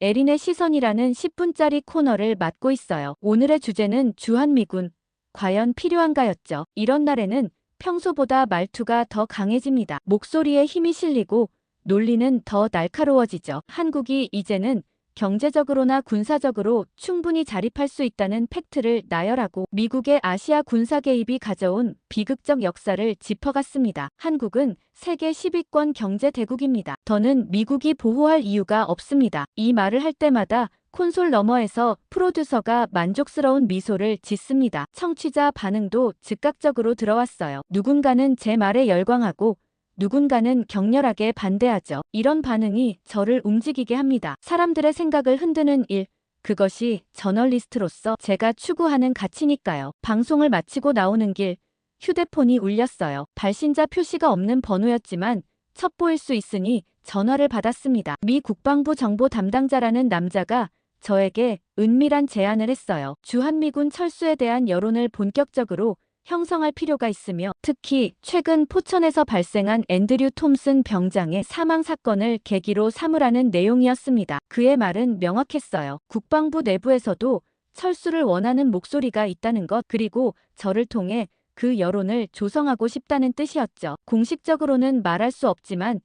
에린의 시선이라는 10분짜리 코너를 맡고 있어요. 오늘의 주제는 주한미군, 과연 필요한가였죠. 이런 날에는 평소보다 말투가 더 강해집니다. 목소리에 힘이 실리고 논리는 더 날카로워지죠. 한국이 이제는 경제적으로나 군사적으로 충분히 자립할 수 있다는 팩트를 나열하고 미국의 아시아 군사 개입이 가져온 비극적 역사를 짚어갔습니다. 한국은 세계 10위권 경제 대국입니다. 더는 미국이 보호할 이유가 없습니다. 이 말을 할 때마다 콘솔 너머에서 프로듀서가 만족스러운 미소를 짓습니다. 청취자 반응도 즉각적으로 들어왔어요. 누군가는 제 말에 열광하고 누군가는 격렬하게 반대하죠. 이런 반응이 저를 움직이게 합니다. 사람들의 생각을 흔드는 일, 그것이 저널리스트로서 제가 추구하는 가치니까요. 방송을 마치고 나오는 길, 휴대폰이 울렸어요. 발신자 표시가 없는 번호였지만 첩보일 수 있으니 전화를 받았습니다. 미 국방부 정보 담당자라는 남자가 저에게 은밀한 제안을 했어요. 주한미군 철수에 대한 여론을 본격적으로 형성할 필요가 있으며 특히 최근 포천에서 발생한 앤드류 톰슨 병장의 사망 사건을 계기로 삼으라는 내용이었습니다. 그의 말은 명확했어요. 국방부 내부에서도 철수를 원하는 목소리가 있다는 것, 그리고 저를 통해 그 여론을 조성하고 싶다는 뜻이었죠. 공식적으로는 말할 수 없지만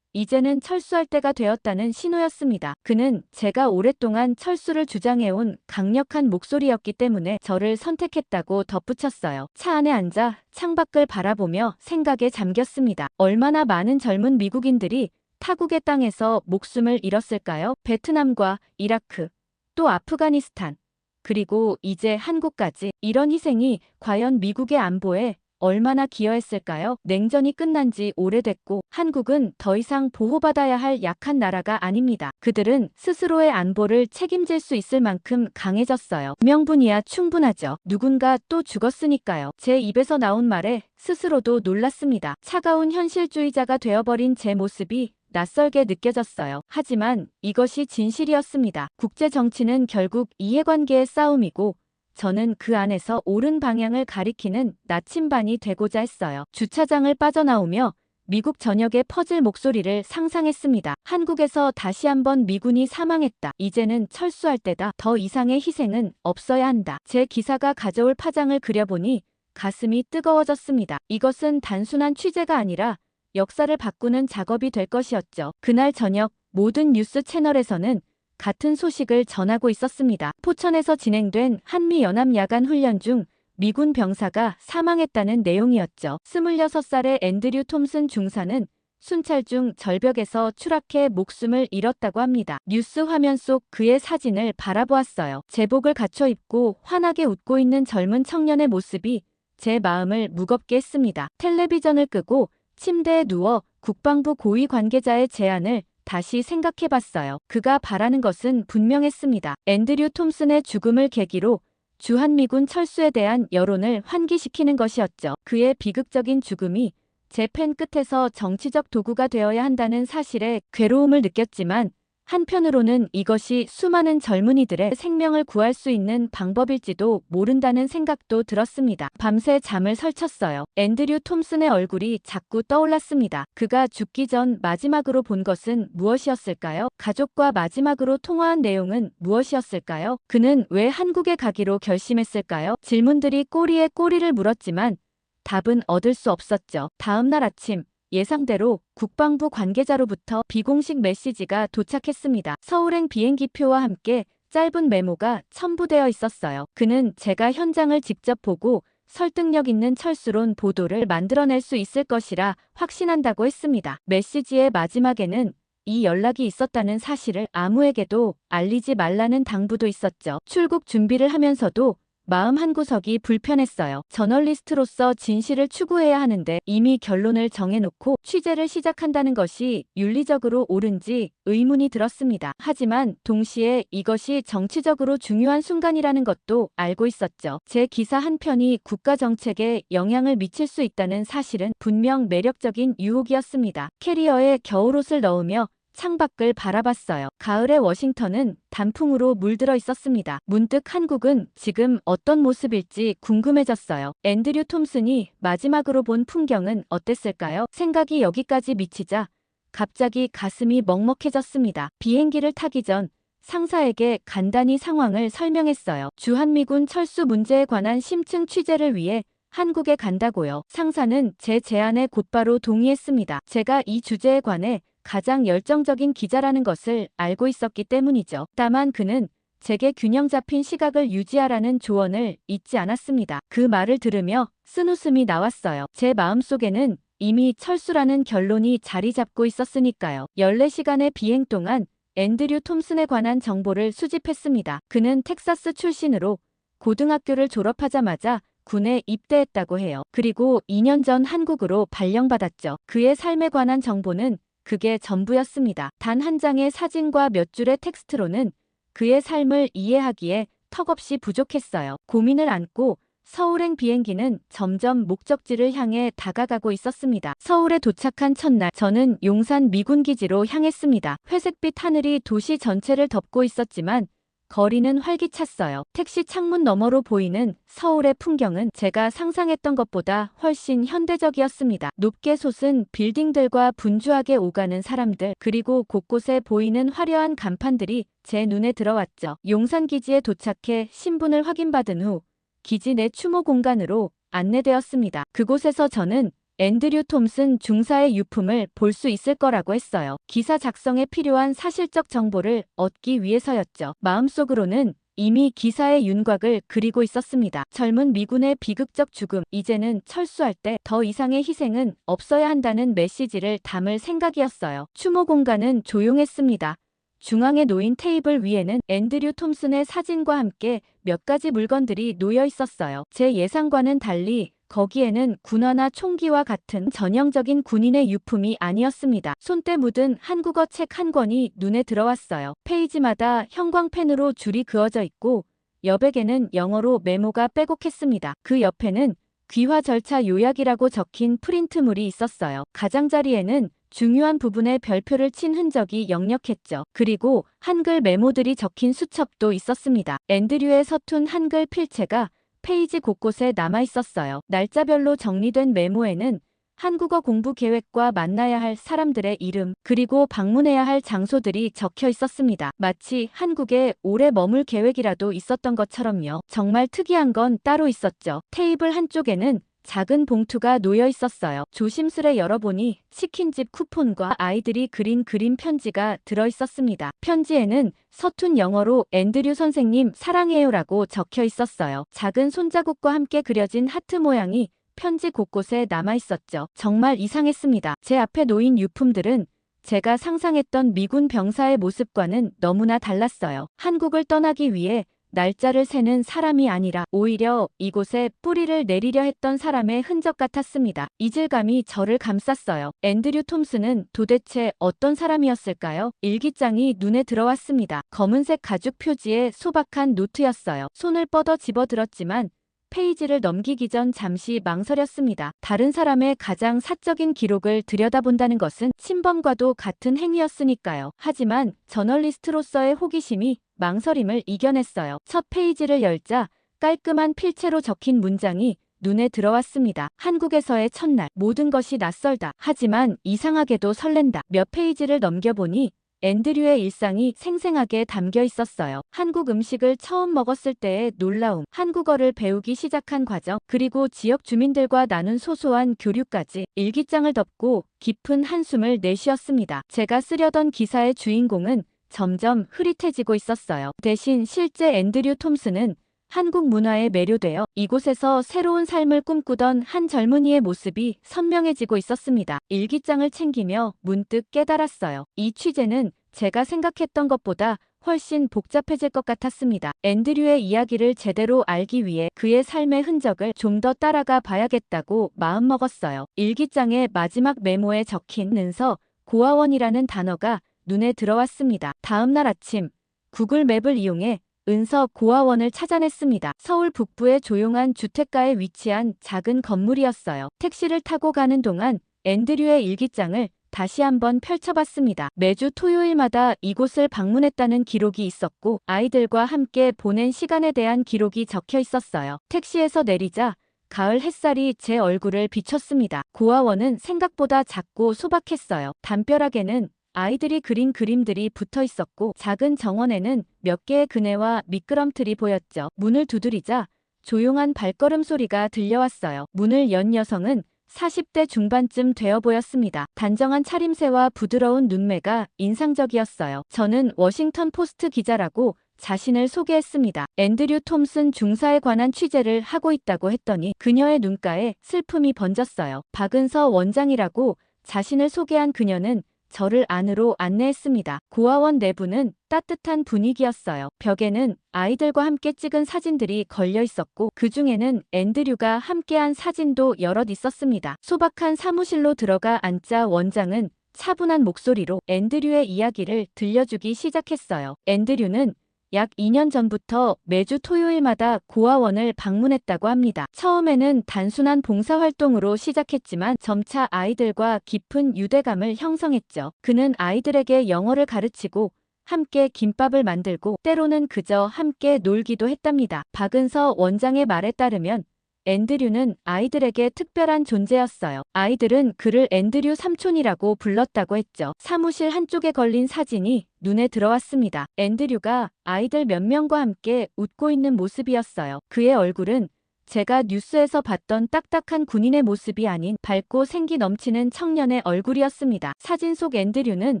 이제는 철수할 때가 되었다는 신호였습니다. 그는 제가 오랫동안 철수를 주장해온 강력한 목소리였기 때문에 저를 선택했다고 덧붙였어요. 차 안에 앉아 창밖을 바라보며 생각에 잠겼습니다. 얼마나 많은 젊은 미국인들이 타국의 땅에서 목숨을 잃었을까요? 베트남과 이라크, 또 아프가니스탄, 그리고 이제 한국까지. 이런 희생이 과연 미국의 안보에 얼마나 기여했을까요? 냉전이 끝난 지 오래됐고 한국은 더 이상 보호받아야 할 약한 나라가 아닙니다. 그들은 스스로의 안보를 책임질 수 있을 만큼 강해졌어요. 명분이야 충분하죠. 누군가 또 죽었으니까요. 제 입에서 나온 말에 스스로도 놀랐습니다. 차가운 현실주의자가 되어버린 제 모습이 낯설게 느껴졌어요. 하지만 이것이 진실이었습니다. 국제 정치는 결국 이해관계의 싸움이고 저는 그 안에서 옳은 방향을 가리키는 나침반이 되고자 했어요. 주차장을 빠져나오며 미국 전역에 퍼질 목소리를 상상했습니다. 한국에서 다시 한번 미군이 사망했다. 이제는 철수할 때다. 더 이상의 희생은 없어야 한다. 제 기사가 가져올 파장을 그려보니 가슴이 뜨거워졌습니다. 이것은 단순한 취재가 아니라 역사를 바꾸는 작업이 될 것이었죠. 그날 저녁 모든 뉴스 채널에서는 같은 소식을 전하고 있었습니다. 포천에서 진행된 한미연합야간훈련 중 미군 병사가 사망했다는 내용이었죠. 26살의 앤드류 톰슨 중사는 순찰 중 절벽에서 추락해 목숨을 잃었다고 합니다. 뉴스 화면 속 그의 사진을 바라보았어요. 제복을 갖춰 입고 환하게 웃고 있는 젊은 청년의 모습이 제 마음을 무겁게 했습니다. 텔레비전을 끄고 침대에 누워 국방부 고위 관계자의 제안을 다시 생각해봤어요. 그가 바라는 것은 분명했습니다. 앤드류 톰슨의 죽음을 계기로 주한미군 철수에 대한 여론을 환기시키는 것이었죠. 그의 비극적인 죽음이 제 펜 끝에서 정치적 도구가 되어야 한다는 사실에 괴로움을 느꼈지만 한편으로는 이것이 수많은 젊은이들의 생명을 구할 수 있는 방법일지도 모른다는 생각도 들었습니다. 밤새 잠을 설쳤어요. 앤드류 톰슨의 얼굴이 자꾸 떠올랐습니다. 그가 죽기 전 마지막으로 본 것은 무엇이었을까요? 가족과 마지막으로 통화한 내용은 무엇이었을까요? 그는 왜 한국에 가기로 결심했을까요? 질문들이 꼬리에 꼬리를 물었지만 답은 얻을 수 없었죠. 다음 날 아침 예상대로 국방부 관계자로부터 비공식 메시지가 도착했습니다. 서울행 비행기표와 함께 짧은 메모가 첨부되어 있었어요. 그는 제가 현장을 직접 보고 설득력 있는 철수론 보도를 만들어낼 수 있을 것이라 확신한다고 했습니다. 메시지의 마지막에는 이 연락이 있었다는 사실을 아무에게도 알리지 말라는 당부도 있었죠. 출국 준비를 하면서도 마음 한구석이 불편했어요. 저널리스트로서 진실을 추구해야 하는데 이미 결론을 정해놓고 취재를 시작한다는 것이 윤리적으로 옳은지 의문이 들었습니다. 하지만 동시에 이것이 정치적으로 중요한 순간이라는 것도 알고 있었죠. 제 기사 한 편이 국가 정책에 영향을 미칠 수 있다는 사실은 분명 매력적인 유혹이었습니다. 캐리어에 겨울옷을 넣으며 창밖을 바라봤어요. 가을의 워싱턴은 단풍으로 물들어 있었습니다. 문득 한국은 지금 어떤 모습일지 궁금해졌어요. 앤드류 톰슨이 마지막으로 본 풍경은 어땠을까요? 생각이 여기까지 미치자 갑자기 가슴이 먹먹해졌습니다. 비행기를 타기 전 상사에게 간단히 상황을 설명했어요. 주한미군 철수 문제에 관한 심층 취재를 위해 한국에 간다고요. 상사는 제 제안에 곧바로 동의했습니다. 제가 이 주제에 관해 가장 열정적인 기자라는 것을 알고 있었기 때문이죠. 다만 그는 제게 균형 잡힌 시각을 유지하라는 조언을 잊지 않았습니다. 그 말을 들으며 쓴웃음이 나왔어요. 제 마음속에는 이미 철수라는 결론이 자리 잡고 있었으니까요. 14시간의 비행 동안 앤드류 톰슨에 관한 정보를 수집했습니다. 그는 텍사스 출신으로 고등학교를 졸업하자마자 군에 입대했다고 해요. 그리고 2년 전 한국으로 발령받았죠. 그의 삶에 관한 정보는 그게 전부였습니다. 단 한 장의 사진과 몇 줄의 텍스트로는 그의 삶을 이해하기에 턱없이 부족했어요. 고민을 안고 서울행 비행기는 점점 목적지를 향해 다가가고 있었습니다. 서울에 도착한 첫날 저는 용산 미군기지로 향했습니다. 회색빛 하늘이 도시 전체를 덮고 있었지만 거리는 활기찼어요. 택시 창문 너머로 보이는 서울의 풍경은 제가 상상했던 것보다 훨씬 현대적이었습니다. 높게 솟은 빌딩들과 분주하게 오가는 사람들, 그리고 곳곳에 보이는 화려한 간판들이 제 눈에 들어왔죠. 용산기지에 도착해 신분을 확인받은 후 기지 내 추모 공간으로 안내되었습니다. 그곳에서 저는 앤드류 톰슨 중사의 유품을 볼 수 있을 거라고 했어요. 기사 작성에 필요한 사실적 정보를 얻기 위해서였죠. 마음속으로는 이미 기사의 윤곽을 그리고 있었습니다. 젊은 미군의 비극적 죽음, 이제는 철수할 때 더 이상의 희생은 없어야 한다는 메시지를 담을 생각이었어요. 추모 공간은 조용했습니다. 중앙에 놓인 테이블 위에는 앤드류 톰슨의 사진과 함께 몇 가지 물건들이 놓여 있었어요. 제 예상과는 달리 거기에는 군화나 총기와 같은 전형적인 군인의 유품이 아니었습니다. 손때 묻은 한국어 책 한 권이 눈에 들어왔어요. 페이지마다 형광펜으로 줄이 그어져 있고 여백에는 영어로 메모가 빼곡했습니다. 그 옆에는 귀화 절차 요약이라고 적힌 프린트물이 있었어요. 가장자리에는 중요한 부분에 별표를 친 흔적이 역력했죠. 그리고 한글 메모들이 적힌 수첩도 있었습니다. 앤드류의 서툰 한글 필체가 페이지 곳곳에 남아 있었어요. 날짜별로 정리된 메모에는 한국어 공부 계획과 만나야 할 사람들의 이름, 그리고 방문해야 할 장소들이 적혀 있었습니다. 마치 한국에 오래 머물 계획이라도 있었던 것처럼요. 정말 특이한 건 따로 있었죠. 테이블 한쪽에는 작은 봉투가 놓여 있었어요. 조심스레 열어보니 치킨집 쿠폰과 아이들이 그린 그림 편지가 들어 있었습니다. 편지에는 서툰 영어로 앤드류 선생님 사랑해요라고 적혀 있었어요. 작은 손자국과 함께 그려진 하트 모양이 편지 곳곳에 남아 있었죠. 정말 이상했습니다. 제 앞에 놓인 유품들은 제가 상상했던 미군 병사의 모습과는 너무나 달랐어요. 한국을 떠나기 위해 날짜를 세는 사람이 아니라 오히려 이곳에 뿌리를 내리려 했던 사람의 흔적 같았습니다. 이질감이 저를 감쌌어요. 앤드류 톰슨은 도대체 어떤 사람이었을까요? 일기장이 눈에 들어왔습니다. 검은색 가죽 표지에 소박한 노트였어요. 손을 뻗어 집어들었지만 페이지를 넘기기 전 잠시 망설였습니다. 다른 사람의 가장 사적인 기록을 들여다본다는 것은 침범과도 같은 행위였으니까요. 하지만 저널리스트로서의 호기심이 망설임을 이겨냈어요. 첫 페이지를 열자 깔끔한 필체로 적힌 문장이 눈에 들어왔습니다. 한국에서의 첫날, 모든 것이 낯설다. 하지만 이상하게도 설렌다. 몇 페이지를 넘겨보니 앤드류의 일상이 생생하게 담겨 있었어요. 한국 음식을 처음 먹었을 때의 놀라움, 한국어를 배우기 시작한 과정, 그리고 지역 주민들과 나눈 소소한 교류까지. 일기장을 덮고 깊은 한숨을 내쉬었습니다. 제가 쓰려던 기사의 주인공은 점점 흐릿해지고 있었어요. 대신 실제 앤드류 톰슨은 한국 문화에 매료되어 이곳에서 새로운 삶을 꿈꾸던 한 젊은이의 모습이 선명해지고 있었습니다. 일기장을 챙기며 문득 깨달았어요. 이 취재는 제가 생각했던 것보다 훨씬 복잡해질 것 같았습니다. 앤드류의 이야기를 제대로 알기 위해 그의 삶의 흔적을 좀 더 따라가 봐야겠다고 마음먹었어요. 일기장의 마지막 메모에 적힌 는서 고아원이라는 단어가 눈에 들어왔습니다. 다음 날 아침 구글 맵을 이용해 은서 고아원을 찾아냈습니다. 서울 북부의 조용한 주택가에 위치한 작은 건물이었어요. 택시를 타고 가는 동안 앤드류의 일기장을 다시 한번 펼쳐봤습니다. 매주 토요일마다 이곳을 방문했다는 기록이 있었고 아이들과 함께 보낸 시간에 대한 기록이 적혀 있었어요. 택시에서 내리자 가을 햇살이 제 얼굴을 비췄습니다. 고아원은 생각보다 작고 소박했어요. 담벼락에는 아이들이 그린 그림들이 붙어 있었고 작은 정원에는 몇 개의 그네와 미끄럼틀이 보였죠. 문을 두드리자 조용한 발걸음 소리가 들려왔어요. 문을 연 여성은 40대 중반쯤 되어 보였습니다. 단정한 차림새와 부드러운 눈매가 인상적이었어요. 저는 워싱턴 포스트 기자라고 자신을 소개했습니다. 앤드류 톰슨 중사에 관한 취재를 하고 있다고 했더니 그녀의 눈가에 슬픔이 번졌어요. 박은서 원장이라고 자신을 소개한 그녀는 저를 안으로 안내했습니다. 고아원 내부는 따뜻한 분위기였어요. 벽에는 아이들과 함께 찍은 사진들이 걸려 있었고 그 중에는 앤드류가 함께한 사진도 여럿 있었습니다. 소박한 사무실로 들어가 앉자 원장은 차분한 목소리로 앤드류의 이야기를 들려주기 시작했어요. 앤드류는 약 2년 전부터 매주 토요일마다 고아원을 방문했다고 합니다. 처음에는 단순한 봉사활동으로 시작했지만 점차 아이들과 깊은 유대감을 형성했죠. 그는 아이들에게 영어를 가르치고 함께 김밥을 만들고 때로는 그저 함께 놀기도 했답니다. 박은서 원장의 말에 따르면 앤드류는 아이들에게 특별한 존재였어요. 아이들은 그를 앤드류 삼촌이라고 불렀다고 했죠. 사무실 한쪽에 걸린 사진이 눈에 들어왔습니다. 앤드류가 아이들 몇 명과 함께 웃고 있는 모습이었어요. 그의 얼굴은 제가 뉴스에서 봤던 딱딱한 군인의 모습이 아닌 밝고 생기 넘치는 청년의 얼굴이었습니다. 사진 속 앤드류는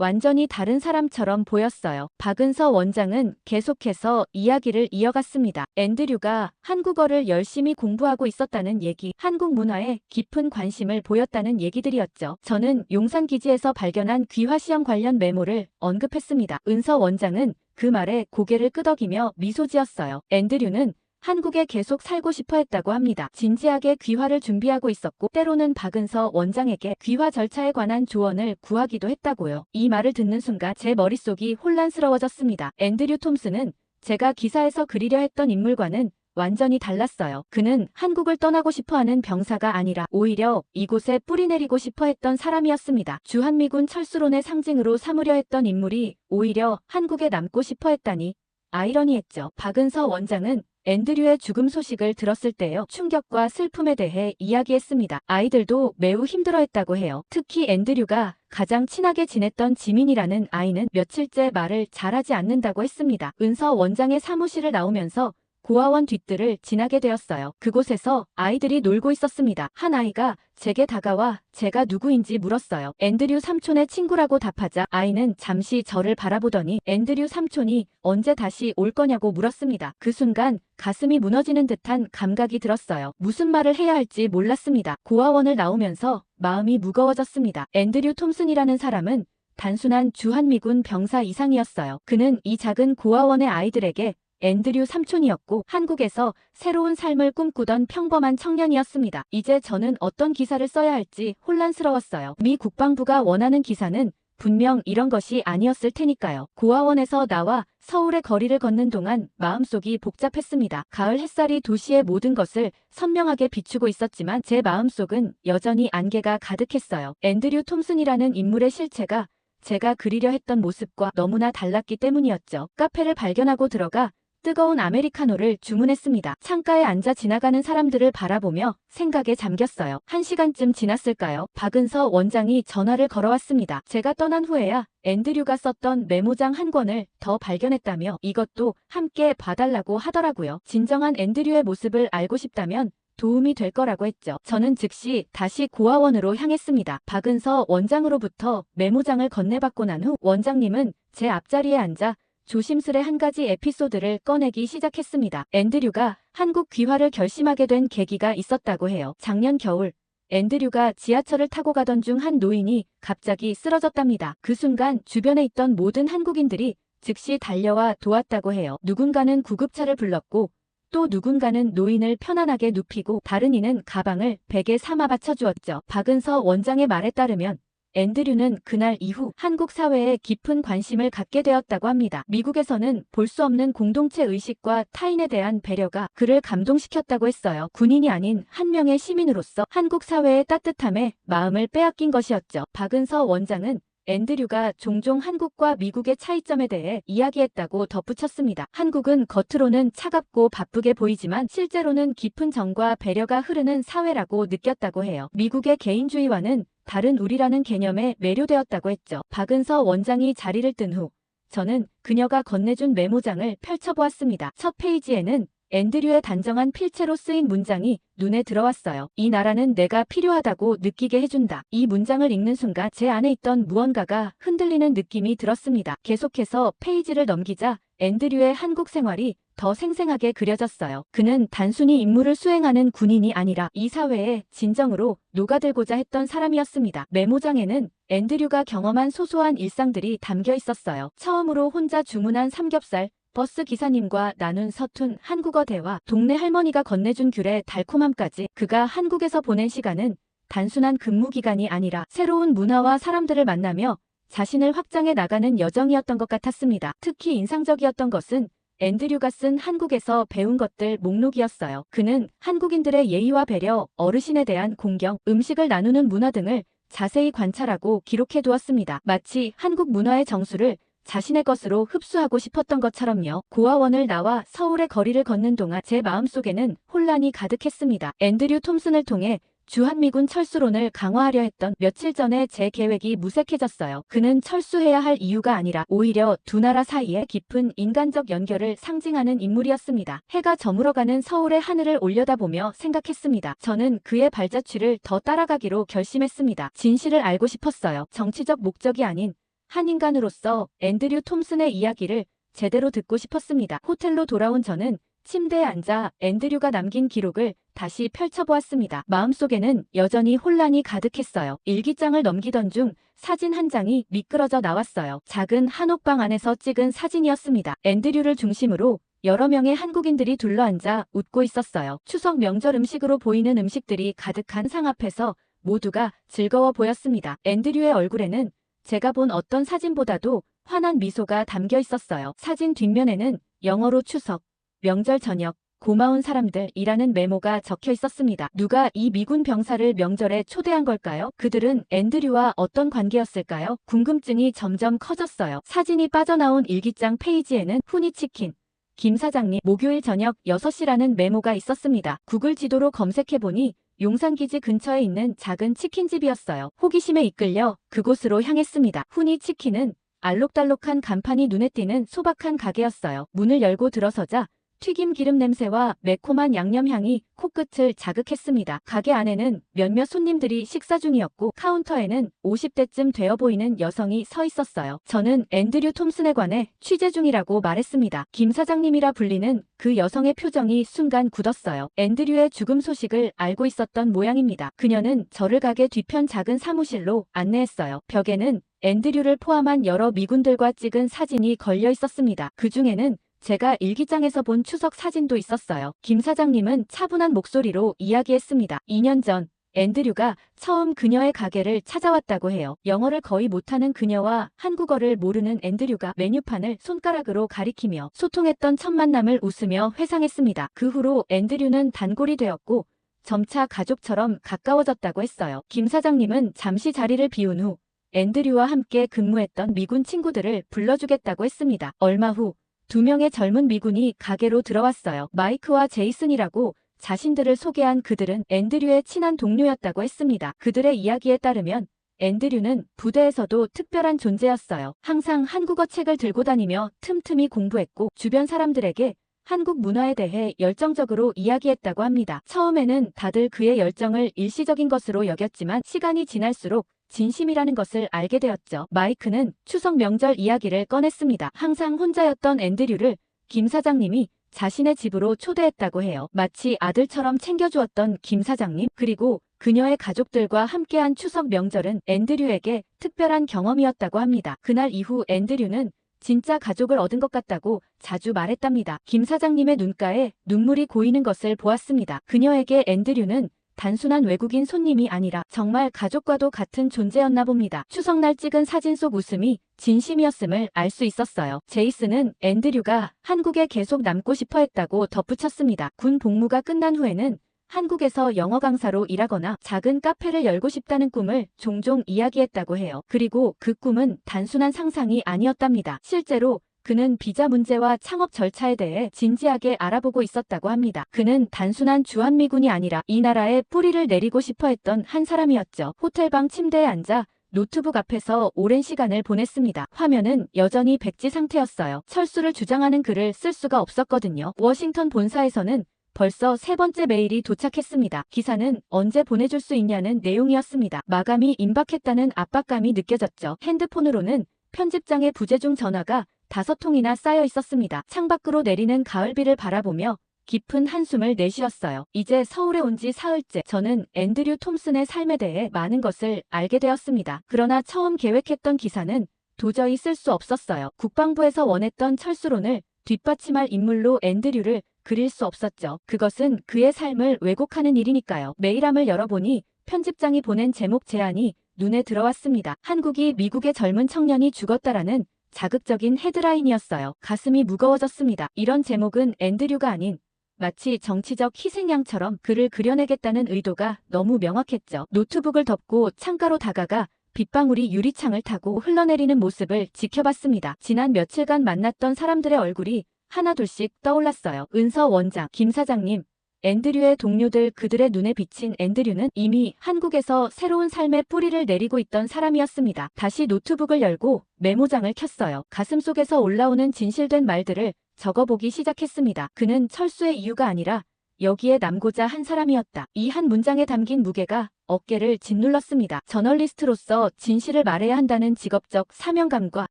완전히 다른 사람처럼 보였어요. 박은서 원장은 계속해서 이야기를 이어갔습니다. 앤드류가 한국어를 열심히 공부하고 있었다는 얘기, 한국 문화에 깊은 관심을 보였다는 얘기들이었죠. 저는 용산기지에서 발견한 귀화시험 관련 메모를 언급했습니다. 은서 원장은 그 말에 고개를 끄덕이며 미소 지었어요. 앤드류는 한국에 계속 살고 싶어 했다고 합니다. 진지하게 귀화를 준비하고 있었고 때로는 박은서 원장에게 귀화 절차에 관한 조언을 구하기도 했다고요. 이 말을 듣는 순간 제 머릿속이 혼란스러워졌습니다. 앤드류 톰슨은 제가 기사에서 그리려 했던 인물과는 완전히 달랐어요. 그는 한국을 떠나고 싶어하는 병사가 아니라 오히려 이곳에 뿌리내리고 싶어 했던 사람이었습니다. 주한미군 철수론의 상징으로 삼으려 했던 인물이 오히려 한국에 남고 싶어 했다니 아이러니했죠. 박은서 원장은 앤드류의 죽음 소식을 들었을 때의 충격과 슬픔에 대해 이야기했습니다. 아이들도 매우 힘들어했다고 해요. 특히 앤드류가 가장 친하게 지냈던 지민이라는 아이는 며칠째 말을 잘하지 않는다고 했습니다. 은서 원장의 사무실을 나오면서 고아원 뒷뜰을 지나게 되었어요. 그곳에서 아이들이 놀고 있었습니다. 한 아이가 제게 다가와 제가 누구인지 물었어요. 앤드류 삼촌의 친구라고 답하자 아이는 잠시 저를 바라보더니 앤드류 삼촌이 언제 다시 올 거냐고 물었습니다. 그 순간 가슴이 무너지는 듯한 감각이 들었어요. 무슨 말을 해야 할지 몰랐습니다. 고아원을 나오면서 마음이 무거워졌습니다. 앤드류 톰슨이라는 사람은 단순한 주한미군 병사 이상이었어요. 그는 이 작은 고아원의 아이들에게 앤드류 삼촌이었고 한국에서 새로운 삶을 꿈꾸던 평범한 청년이었습니다. 이제 저는 어떤 기사를 써야 할지 혼란스러웠어요. 미 국방부가 원하는 기사는 분명 이런 것이 아니었을 테니까요. 고아원에서 나와 서울의 거리를 걷는 동안 마음속이 복잡했습니다. 가을 햇살이 도시의 모든 것을 선명하게 비추고 있었지만 제 마음속은 여전히 안개가 가득했어요. 앤드류 톰슨이라는 인물의 실체가 제가 그리려 했던 모습과 너무나 달랐기 때문이었죠. 카페를 발견하고 들어가 뜨거운 아메리카노를 주문했습니다. 창가에 앉아 지나가는 사람들을 바라보며 생각에 잠겼어요. 1시간쯤 지났을까요? 박은서 원장이 전화를 걸어왔습니다. 제가 떠난 후에야 앤드류가 썼던 메모장 한 권을 더 발견했다며 이것도 함께 봐달라고 하더라고요. 진정한 앤드류의 모습을 알고 싶다면 도움이 될 거라고 했죠. 저는 즉시 다시 고아원으로 향했습니다. 박은서 원장으로부터 메모장을 건네받고 난 후 원장님은 제 앞자리에 앉아 조심스레 한 가지 에피소드를 꺼내기 시작했습니다. 앤드류가 한국 귀화를 결심하게 된 계기가 있었다고 해요. 작년 겨울 앤드류가 지하철을 타고 가던 중 한 노인이 갑자기 쓰러졌답니다. 그 순간 주변에 있던 모든 한국인들이 즉시 달려와 도왔다고 해요. 누군가는 구급차를 불렀고 또 누군가는 노인을 편안하게 눕히고 다른 이는 가방을 베개 삼아 받쳐주었죠. 박은서 원장의 말에 따르면 앤드류는 그날 이후 한국 사회에 깊은 관심을 갖게 되었다고 합니다. 미국에서는 볼 수 없는 공동체 의식과 타인에 대한 배려가 그를 감동시켰다고 했어요. 군인이 아닌 한 명의 시민으로서 한국 사회의 따뜻함에 마음을 빼앗긴 것이었죠. 박은서 원장은 앤드류가 종종 한국과 미국의 차이점에 대해 이야기했다고 덧붙였습니다. 한국은 겉으로는 차갑고 바쁘게 보이지만 실제로는 깊은 정과 배려가 흐르는 사회라고 느꼈다고 해요. 미국의 개인주의와는 다른 우리라는 개념에 매료되었다고 했죠. 박은서 원장이 자리를 뜬 후 저는 그녀가 건네준 메모장을 펼쳐보았습니다. 첫 페이지에는 앤드류의 단정한 필체로 쓰인 문장이 눈에 들어왔어요. 이 나라는 내가 필요하다고 느끼게 해준다. 이 문장을 읽는 순간 제 안에 있던 무언가가 흔들리는 느낌이 들었습니다. 계속해서 페이지를 넘기자 앤드류의 한국 생활이 더 생생하게 그려졌어요. 그는 단순히 임무를 수행하는 군인이 아니라 이 사회에 진정으로 녹아들고자 했던 사람이었습니다. 메모장에는 앤드류가 경험한 소소한 일상들이 담겨 있었어요. 처음으로 혼자 주문한 삼겹살, 버스 기사님과 나눈 서툰 한국어 대화, 동네 할머니가 건네준 귤의 달콤함까지 그가 한국에서 보낸 시간은 단순한 근무 기간이 아니라 새로운 문화와 사람들을 만나며 자신을 확장해 나가는 여정이었던 것 같았습니다. 특히 인상적이었던 것은 앤드류가 쓴 한국에서 배운 것들 목록이었어요. 그는 한국인들의 예의와 배려, 어르신에 대한 공경, 음식을 나누는 문화 등을 자세히 관찰하고 기록해 두었습니다. 마치 한국 문화의 정수를 자신의 것으로 흡수하고 싶었던 것처럼요. 고아원을 나와 서울의 거리를 걷는 동안 제 마음속에는 혼란이 가득했습니다. 앤드류 톰슨을 통해 주한미군 철수론을 강화하려 했던 며칠 전에 제 계획이 무색해졌어요. 그는 철수해야 할 이유가 아니라 오히려 두 나라 사이의 깊은 인간적 연결을 상징하는 인물이었습니다. 해가 저물어가는 서울의 하늘을 올려다보며 생각했습니다. 저는 그의 발자취를 더 따라가기로 결심했습니다. 진실을 알고 싶었어요. 정치적 목적이 아닌 한 인간으로서 앤드류 톰슨의 이야기를 제대로 듣고 싶었습니다. 호텔로 돌아온 저는 침대에 앉아 앤드류가 남긴 기록을 다시 펼쳐보았습니다. 마음속에는 여전히 혼란이 가득했어요. 일기장을 넘기던 중 사진 한 장이 미끄러져 나왔어요. 작은 한옥방 안에서 찍은 사진이었습니다. 앤드류를 중심으로 여러 명의 한국인들이 둘러앉아 웃고 있었어요. 추석 명절 음식으로 보이는 음식들이 가득한 상 앞에서 모두가 즐거워 보였습니다. 앤드류의 얼굴에는 제가 본 어떤 사진보다도 환한 미소가 담겨 있었어요. 사진 뒷면에는 영어로 추석, 명절 저녁, 고마운 사람들이라는 메모가 적혀 있었습니다. 누가 이 미군 병사를 명절에 초대한 걸까요? 그들은 앤드류와 어떤 관계였을까요? 궁금증이 점점 커졌어요. 사진이 빠져나온 일기장 페이지에는 후니치킨, 김 사장님, 목요일 저녁 6시라는 메모가 있었습니다. 구글 지도로 검색해보니 용산기지 근처에 있는 작은 치킨집이었어요. 호기심에 이끌려 그곳으로 향했습니다. 후니치킨은 알록달록한 간판이 눈에 띄는 소박한 가게였어요. 문을 열고 들어서자 튀김 기름 냄새와 매콤한 양념향이 코끝을 자극했습니다. 가게 안에는 몇몇 손님들이 식사 중이었고 카운터에는 50대쯤 되어 보이는 여성이 서 있었어요. 저는 앤드류 톰슨에 관해 취재 중이라고 말했습니다. 김 사장님이라 불리는 그 여성의 표정이 순간 굳었어요. 앤드류의 죽음 소식을 알고 있었던 모양입니다. 그녀는 저를 가게 뒤편 작은 사무실로 안내했어요. 벽에는 앤드류를 포함한 여러 미군들과 찍은 사진이 걸려 있었습니다. 그 중에는 제가 일기장에서 본 추석 사진도 있었어요. 김 사장님은 차분한 목소리로 이야기했습니다. 2년 전 앤드류가 처음 그녀의 가게를 찾아왔다고 해요. 영어를 거의 못하는 그녀와 한국어를 모르는 앤드류가 메뉴판을 손가락으로 가리키며 소통했던 첫 만남을 웃으며 회상했습니다. 그 후로 앤드류는 단골이 되었고 점차 가족처럼 가까워졌다고 했어요. 김 사장님은 잠시 자리를 비운 후 앤드류와 함께 근무했던 미군 친구들을 불러주겠다고 했습니다. 얼마 후 2명의 젊은 미군이 가게로 들어왔어요. 마이크와 제이슨이라고 자신들을 소개한 그들은 앤드류의 친한 동료였다고 했습니다. 그들의 이야기에 따르면 앤드류는 부대에서도 특별한 존재였어요. 항상 한국어 책을 들고 다니며 틈틈이 공부했고 주변 사람들에게 한국 문화에 대해 열정적으로 이야기했다고 합니다. 처음에는 다들 그의 열정을 일시적인 것으로 여겼지만 시간이 지날수록 진심이라는 것을 알게 되었죠. 마이크는 추석 명절 이야기를 꺼냈습니다. 항상 혼자였던 앤드류를 김 사장님이 자신의 집으로 초대했다고 해요. 마치 아들처럼 챙겨주었던 김 사장님, 그리고 그녀의 가족들과 함께한 추석 명절은 앤드류에게 특별한 경험이었다고 합니다. 그날 이후 앤드류는 진짜 가족을 얻은 것 같다고 자주 말했답니다. 김 사장님의 눈가에 눈물이 고이는 것을 보았습니다. 그녀에게 앤드류는 단순한 외국인 손님이 아니라 정말 가족과도 같은 존재였나 봅니다. 추석날 찍은 사진 속 웃음이 진심이었음을 알 수 있었어요. 제이슨은 앤드류가 한국에 계속 남고 싶어 했다고 덧붙였습니다. 군 복무가 끝난 후에는 한국에서 영어 강사로 일하거나 작은 카페를 열고 싶다는 꿈을 종종 이야기했다고 해요. 그리고 그 꿈은 단순한 상상이 아니었답니다. 실제로 그는 비자 문제와 창업 절차에 대해 진지하게 알아보고 있었다고 합니다. 그는 단순한 주한미군이 아니라 이 나라에 뿌리를 내리고 싶어 했던 한 사람이었죠. 호텔방 침대에 앉아 노트북 앞에서 오랜 시간을 보냈습니다. 화면은 여전히 백지 상태였어요. 철수를 주장하는 글을 쓸 수가 없었거든요. 워싱턴 본사에서는 벌써 3번째 메일이 도착했습니다. 기사는 언제 보내줄 수 있냐는 내용이었습니다. 마감이 임박했다는 압박감이 느껴졌죠. 핸드폰으로는 편집장의 부재중 전화가 5통이나 쌓여 있었습니다. 창밖으로 내리는 가을비를 바라보며 깊은 한숨을 내쉬었어요. 이제 서울에 온 지 사흘째. 저는 앤드류 톰슨의 삶에 대해 많은 것을 알게 되었습니다. 그러나 처음 계획했던 기사는 도저히 쓸 수 없었어요. 국방부에서 원했던 철수론을 뒷받침할 인물로 앤드류를 그릴 수 없었죠. 그것은 그의 삶을 왜곡하는 일이니까요. 메일함을 열어보니 편집장이 보낸 제목 제안이 눈에 들어왔습니다. 한국이 미국의 젊은 청년이 죽었다라는 자극적인 헤드라인이었어요. 가슴이 무거워졌습니다. 이런 제목은 앤드류가 아닌 마치 정치적 희생양처럼 그를 그려내겠다는 의도가 너무 명확했죠. 노트북을 덮고 창가로 다가가 빗방울이 유리창을 타고 흘러내리는 모습을 지켜봤습니다. 지난 며칠간 만났던 사람들의 얼굴이 하나둘씩 떠올랐어요. 은서 원장, 김 사장님, 앤드류의 동료들, 그들의 눈에 비친 앤드류는 이미 한국에서 새로운 삶의 뿌리를 내리고 있던 사람이었습니다. 다시 노트북을 열고 메모장을 켰어요. 가슴속에서 올라오는 진실된 말들을 적어보기 시작했습니다. 그는 철수의 이유가 아니라 여기에 남고자 한 사람이었다. 이 한 문장에 담긴 무게가 어깨를 짓눌렀습니다. 저널리스트로서 진실을 말해야 한다는 직업적 사명감과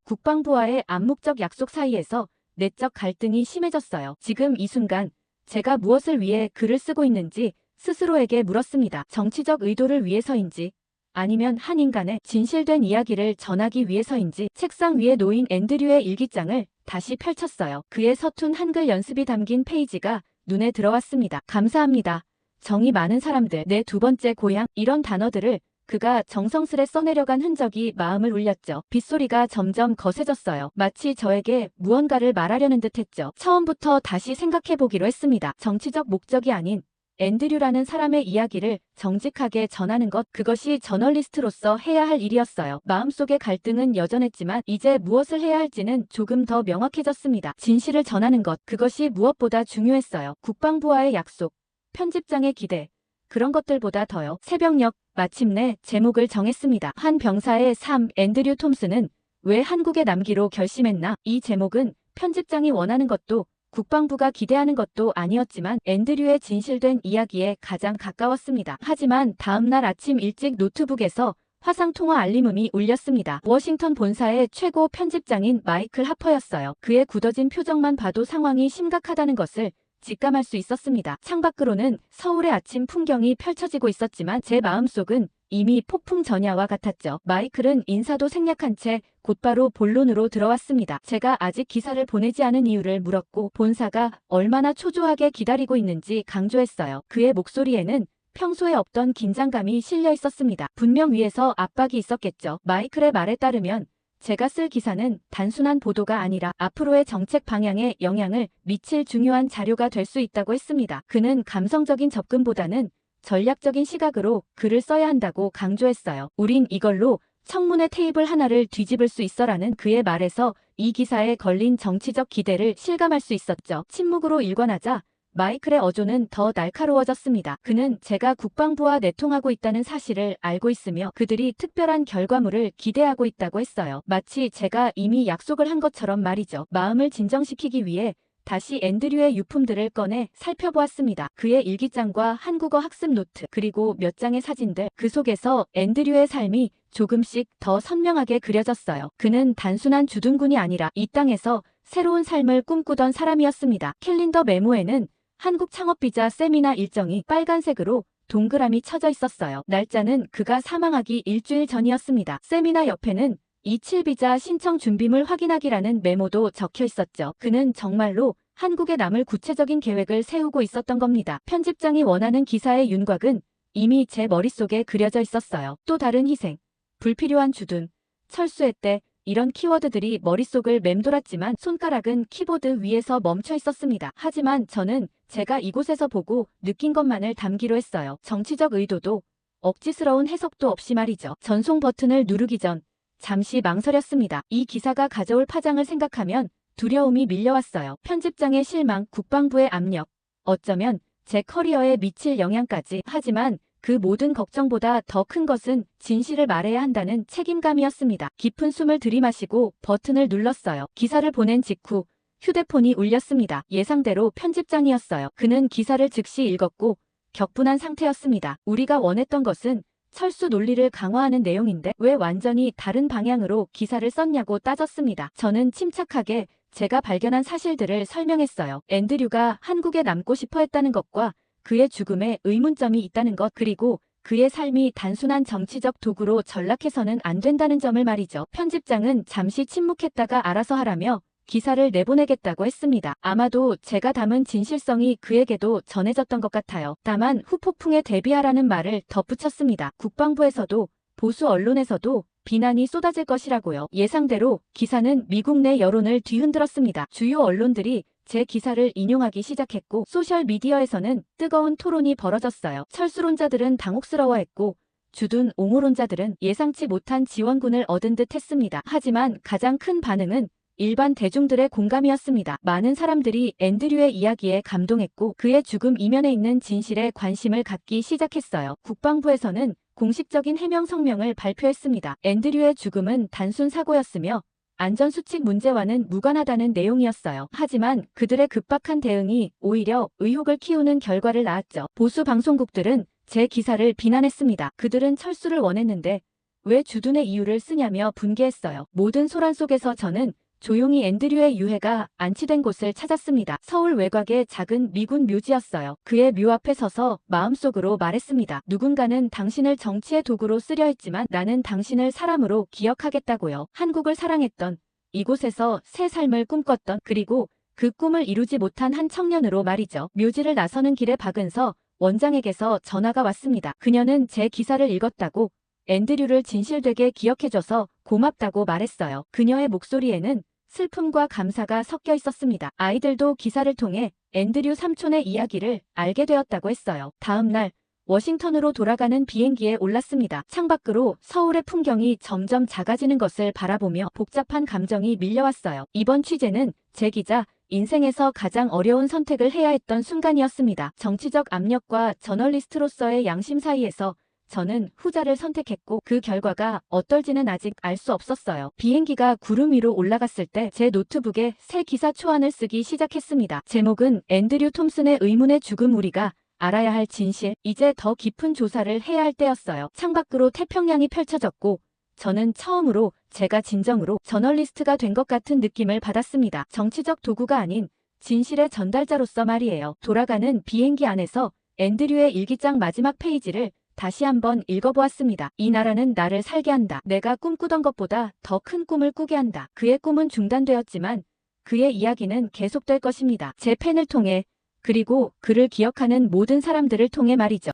국방부와의 암묵적 약속 사이에서 내적 갈등이 심해졌어요. 지금 이 순간 제가 무엇을 위해 글을 쓰고 있는지 스스로에게 물었습니다. 정치적 의도를 위해서인지 아니면 한 인간의 진실된 이야기를 전하기 위해서인지. 책상 위에 놓인 앤드류의 일기장을 다시 펼쳤어요. 그의 서툰 한글 연습이 담긴 페이지가 눈에 들어왔습니다. 감사합니다. 정이 많은 사람들, 내 2번째 고향, 이런 단어들을 그가 정성스레 써내려간 흔적이 마음을 울렸죠. 빗소리가 점점 거세졌어요. 마치 저에게 무언가를 말하려는 듯했죠. 처음부터 다시 생각해보기로 했습니다. 정치적 목적이 아닌 앤드류라는 사람의 이야기를 정직하게 전하는 것, 그것이 저널리스트로서 해야 할 일이었어요. 마음속의 갈등은 여전했지만 이제 무엇을 해야 할지는 조금 더 명확해졌습니다. 진실을 전하는 것, 그것이 무엇보다 중요했어요. 국방부와의 약속, 편집장의 기대, 그런 것들보다 더요. 새벽녘 마침내 제목을 정했습니다. 한 병사의 삶. 앤드류 톰슨은 왜 한국에 남기로 결심했나? 이 제목은 편집장이 원하는 것도 국방부가 기대하는 것도 아니었지만 앤드류의 진실된 이야기에 가장 가까웠습니다. 하지만 다음날 아침 일찍 노트북에서 화상통화 알림음이 울렸습니다. 워싱턴 본사의 최고 편집장인 마이클 하퍼였어요. 그의 굳어진 표정만 봐도 상황이 심각하다는 것을 직감할 수 있었습니다. 창밖으로는 서울의 아침 풍경이 펼쳐지고 있었지만 제 마음속은 이미 폭풍 전야와 같았죠. 마이클은 인사도 생략한 채 곧바로 본론으로 들어왔습니다. 제가 아직 기사를 보내지 않은 이유를 물었고 본사가 얼마나 초조하게 기다리고 있는지 강조했어요. 그의 목소리에는 평소에 없던 긴장감이 실려 있었습니다. 분명 위에서 압박이 있었겠죠. 마이클의 말에 따르면 제가 쓸 기사는 단순한 보도가 아니라 앞으로의 정책 방향에 영향을 미칠 중요한 자료가 될 수 있다고 했습니다. 그는 감성적인 접근보다는 전략적인 시각으로 글을 써야 한다고 강조했어요. 우린 이걸로 청문회 테이블 하나를 뒤집을 수 있어라는 그의 말에서 이 기사에 걸린 정치적 기대를 실감할 수 있었죠. 침묵으로 일관하자 마이클의 어조는 더 날카로워졌습니다. 그는 제가 국방부와 내통하고 있다는 사실을 알고 있으며 그들이 특별한 결과물을 기대하고 있다고 했어요. 마치 제가 이미 약속을 한 것처럼 말이죠. 마음을 진정시키기 위해 다시 앤드류의 유품들을 꺼내 살펴보았습니다. 그의 일기장과 한국어 학습 노트, 그리고 몇 장의 사진들, 그 속에서 앤드류의 삶이 조금씩 더 선명하게 그려졌어요. 그는 단순한 주둔군이 아니라 이 땅에서 새로운 삶을 꿈꾸던 사람이었습니다. 캘린더 메모에는 한국 창업비자 세미나 일정이 빨간색으로 동그라미 쳐져 있었어요. 날짜는 그가 사망하기 일주일 전이었습니다. 세미나 옆에는 27비자 신청 준비물 확인하기라는 메모도 적혀 있었죠. 그는 정말로 한국에 남을 구체적인 계획을 세우고 있었던 겁니다. 편집장이 원하는 기사의 윤곽은 이미 제 머릿속에 그려져 있었어요. 또 다른 희생, 불필요한 주둔, 철수의 때, 이런 키워드들이 머릿속을 맴돌았지만 손가락은 키보드 위에서 멈춰 있었습니다. 하지만 저는 제가 이곳에서 보고 느낀 것만을 담기로 했어요. 정치적 의도도 억지스러운 해석도 없이 말이죠. 전송 버튼을 누르기 전 잠시 망설였습니다. 이 기사가 가져올 파장을 생각하면 두려움이 밀려왔어요. 편집장의 실망, 국방부의 압력, 어쩌면 제 커리어에 미칠 영향까지. 하지만 그 모든 걱정보다 더 큰 것은 진실을 말해야 한다는 책임감이었습니다. 깊은 숨을 들이마시고 버튼을 눌렀어요. 기사를 보낸 직후 휴대폰이 울렸습니다. 예상대로 편집장이었어요. 그는 기사를 즉시 읽었고 격분한 상태였습니다. 우리가 원했던 것은 철수 논리를 강화하는 내용인데 왜 완전히 다른 방향으로 기사를 썼냐고 따졌습니다. 저는 침착하게 제가 발견한 사실들을 설명했어요. 앤드류가 한국에 남고 싶어 했다는 것과 그의 죽음에 의문점이 있다는 것, 그리고 그의 삶이 단순한 정치적 도구로 전락해서는 안 된다는 점을 말이죠. 편집장은 잠시 침묵했다가 알아서 하라며 기사를 내보내겠다고 했습니다. 아마도 제가 담은 진실성이 그에게도 전해졌던 것 같아요. 다만 후폭풍에 대비하라는 말을 덧붙였습니다. 국방부에서도 보수 언론에서도 비난이 쏟아질 것이라고요. 예상대로 기사는 미국 내 여론을 뒤흔들었습니다. 주요 언론들이 제 기사를 인용하기 시작했고 소셜미디어에서는 뜨거운 토론이 벌어졌어요. 철수론자들은 당혹스러워했고 주둔 옹호론자들은 예상치 못한 지원군을 얻은 듯 했습니다. 하지만 가장 큰 반응은 일반 대중들의 공감이었습니다. 많은 사람들이 앤드류의 이야기에 감동했고 그의 죽음 이면에 있는 진실에 관심을 갖기 시작했어요. 국방부에서는 공식적인 해명 성명을 발표했습니다. 앤드류의 죽음은 단순 사고였으며 안전수칙 문제와는 무관하다는 내용이었어요. 하지만 그들의 급박한 대응이 오히려 의혹을 키우는 결과를 낳았죠. 보수 방송국들은 제 기사를 비난했습니다. 그들은 철수를 원했는데 왜 주둔의 이유를 쓰냐며 분개했어요. 모든 소란 속에서 저는 조용히 앤드류의 유해가 안치된 곳을 찾았습니다. 서울 외곽의 작은 미군 묘지였어요. 그의 묘 앞에 서서 마음속으로 말했습니다. 누군가는 당신을 정치의 도구로 쓰려 했지만 나는 당신을 사람으로 기억하겠다고요. 한국을 사랑했던, 이곳에서 새 삶을 꿈꿨던, 그리고 그 꿈을 이루지 못한 한 청년으로 말이죠. 묘지를 나서는 길에 박은서 원장에게서 전화가 왔습니다. 그녀는 제 기사를 읽었다고 앤드류를 진실되게 기억해줘서 고맙다고 말했어요. 그녀의 목소리에는 슬픔과 감사가 섞여 있었습니다. 아이들도 기사를 통해 앤드류 삼촌의 이야기를 알게 되었다고 했어요. 다음 날 워싱턴으로 돌아가는 비행기에 올랐습니다. 창밖으로 서울의 풍경이 점점 작아지는 것을 바라보며 복잡한 감정이 밀려왔어요. 이번 취재는 제 기자 인생에서 가장 어려운 선택을 해야 했던 순간이었습니다. 정치적 압력과 저널리스트로서의 양심 사이에서 저는 후자를 선택했고 그 결과가 어떨지는 아직 알 수 없었어요. 비행기가 구름 위로 올라갔을 때 제 노트북에 새 기사 초안을 쓰기 시작했습니다. 제목은 앤드류 톰슨의 의문의 죽음, 우리가 알아야 할 진실. 이제 더 깊은 조사를 해야 할 때였어요. 창밖으로 태평양이 펼쳐졌고 저는 처음으로 제가 진정으로 저널리스트가 된 것 같은 느낌을 받았습니다. 정치적 도구가 아닌 진실의 전달자로서 말이에요. 돌아가는 비행기 안에서 앤드류의 일기장 마지막 페이지를 다시 한번 읽어보았습니다. 이 나라는 나를 살게 한다. 내가 꿈꾸던 것보다 더 큰 꿈을 꾸게 한다. 그의 꿈은 중단되었지만 그의 이야기는 계속될 것입니다. 제 펜을 통해, 그리고 그를 기억하는 모든 사람들을 통해 말이죠.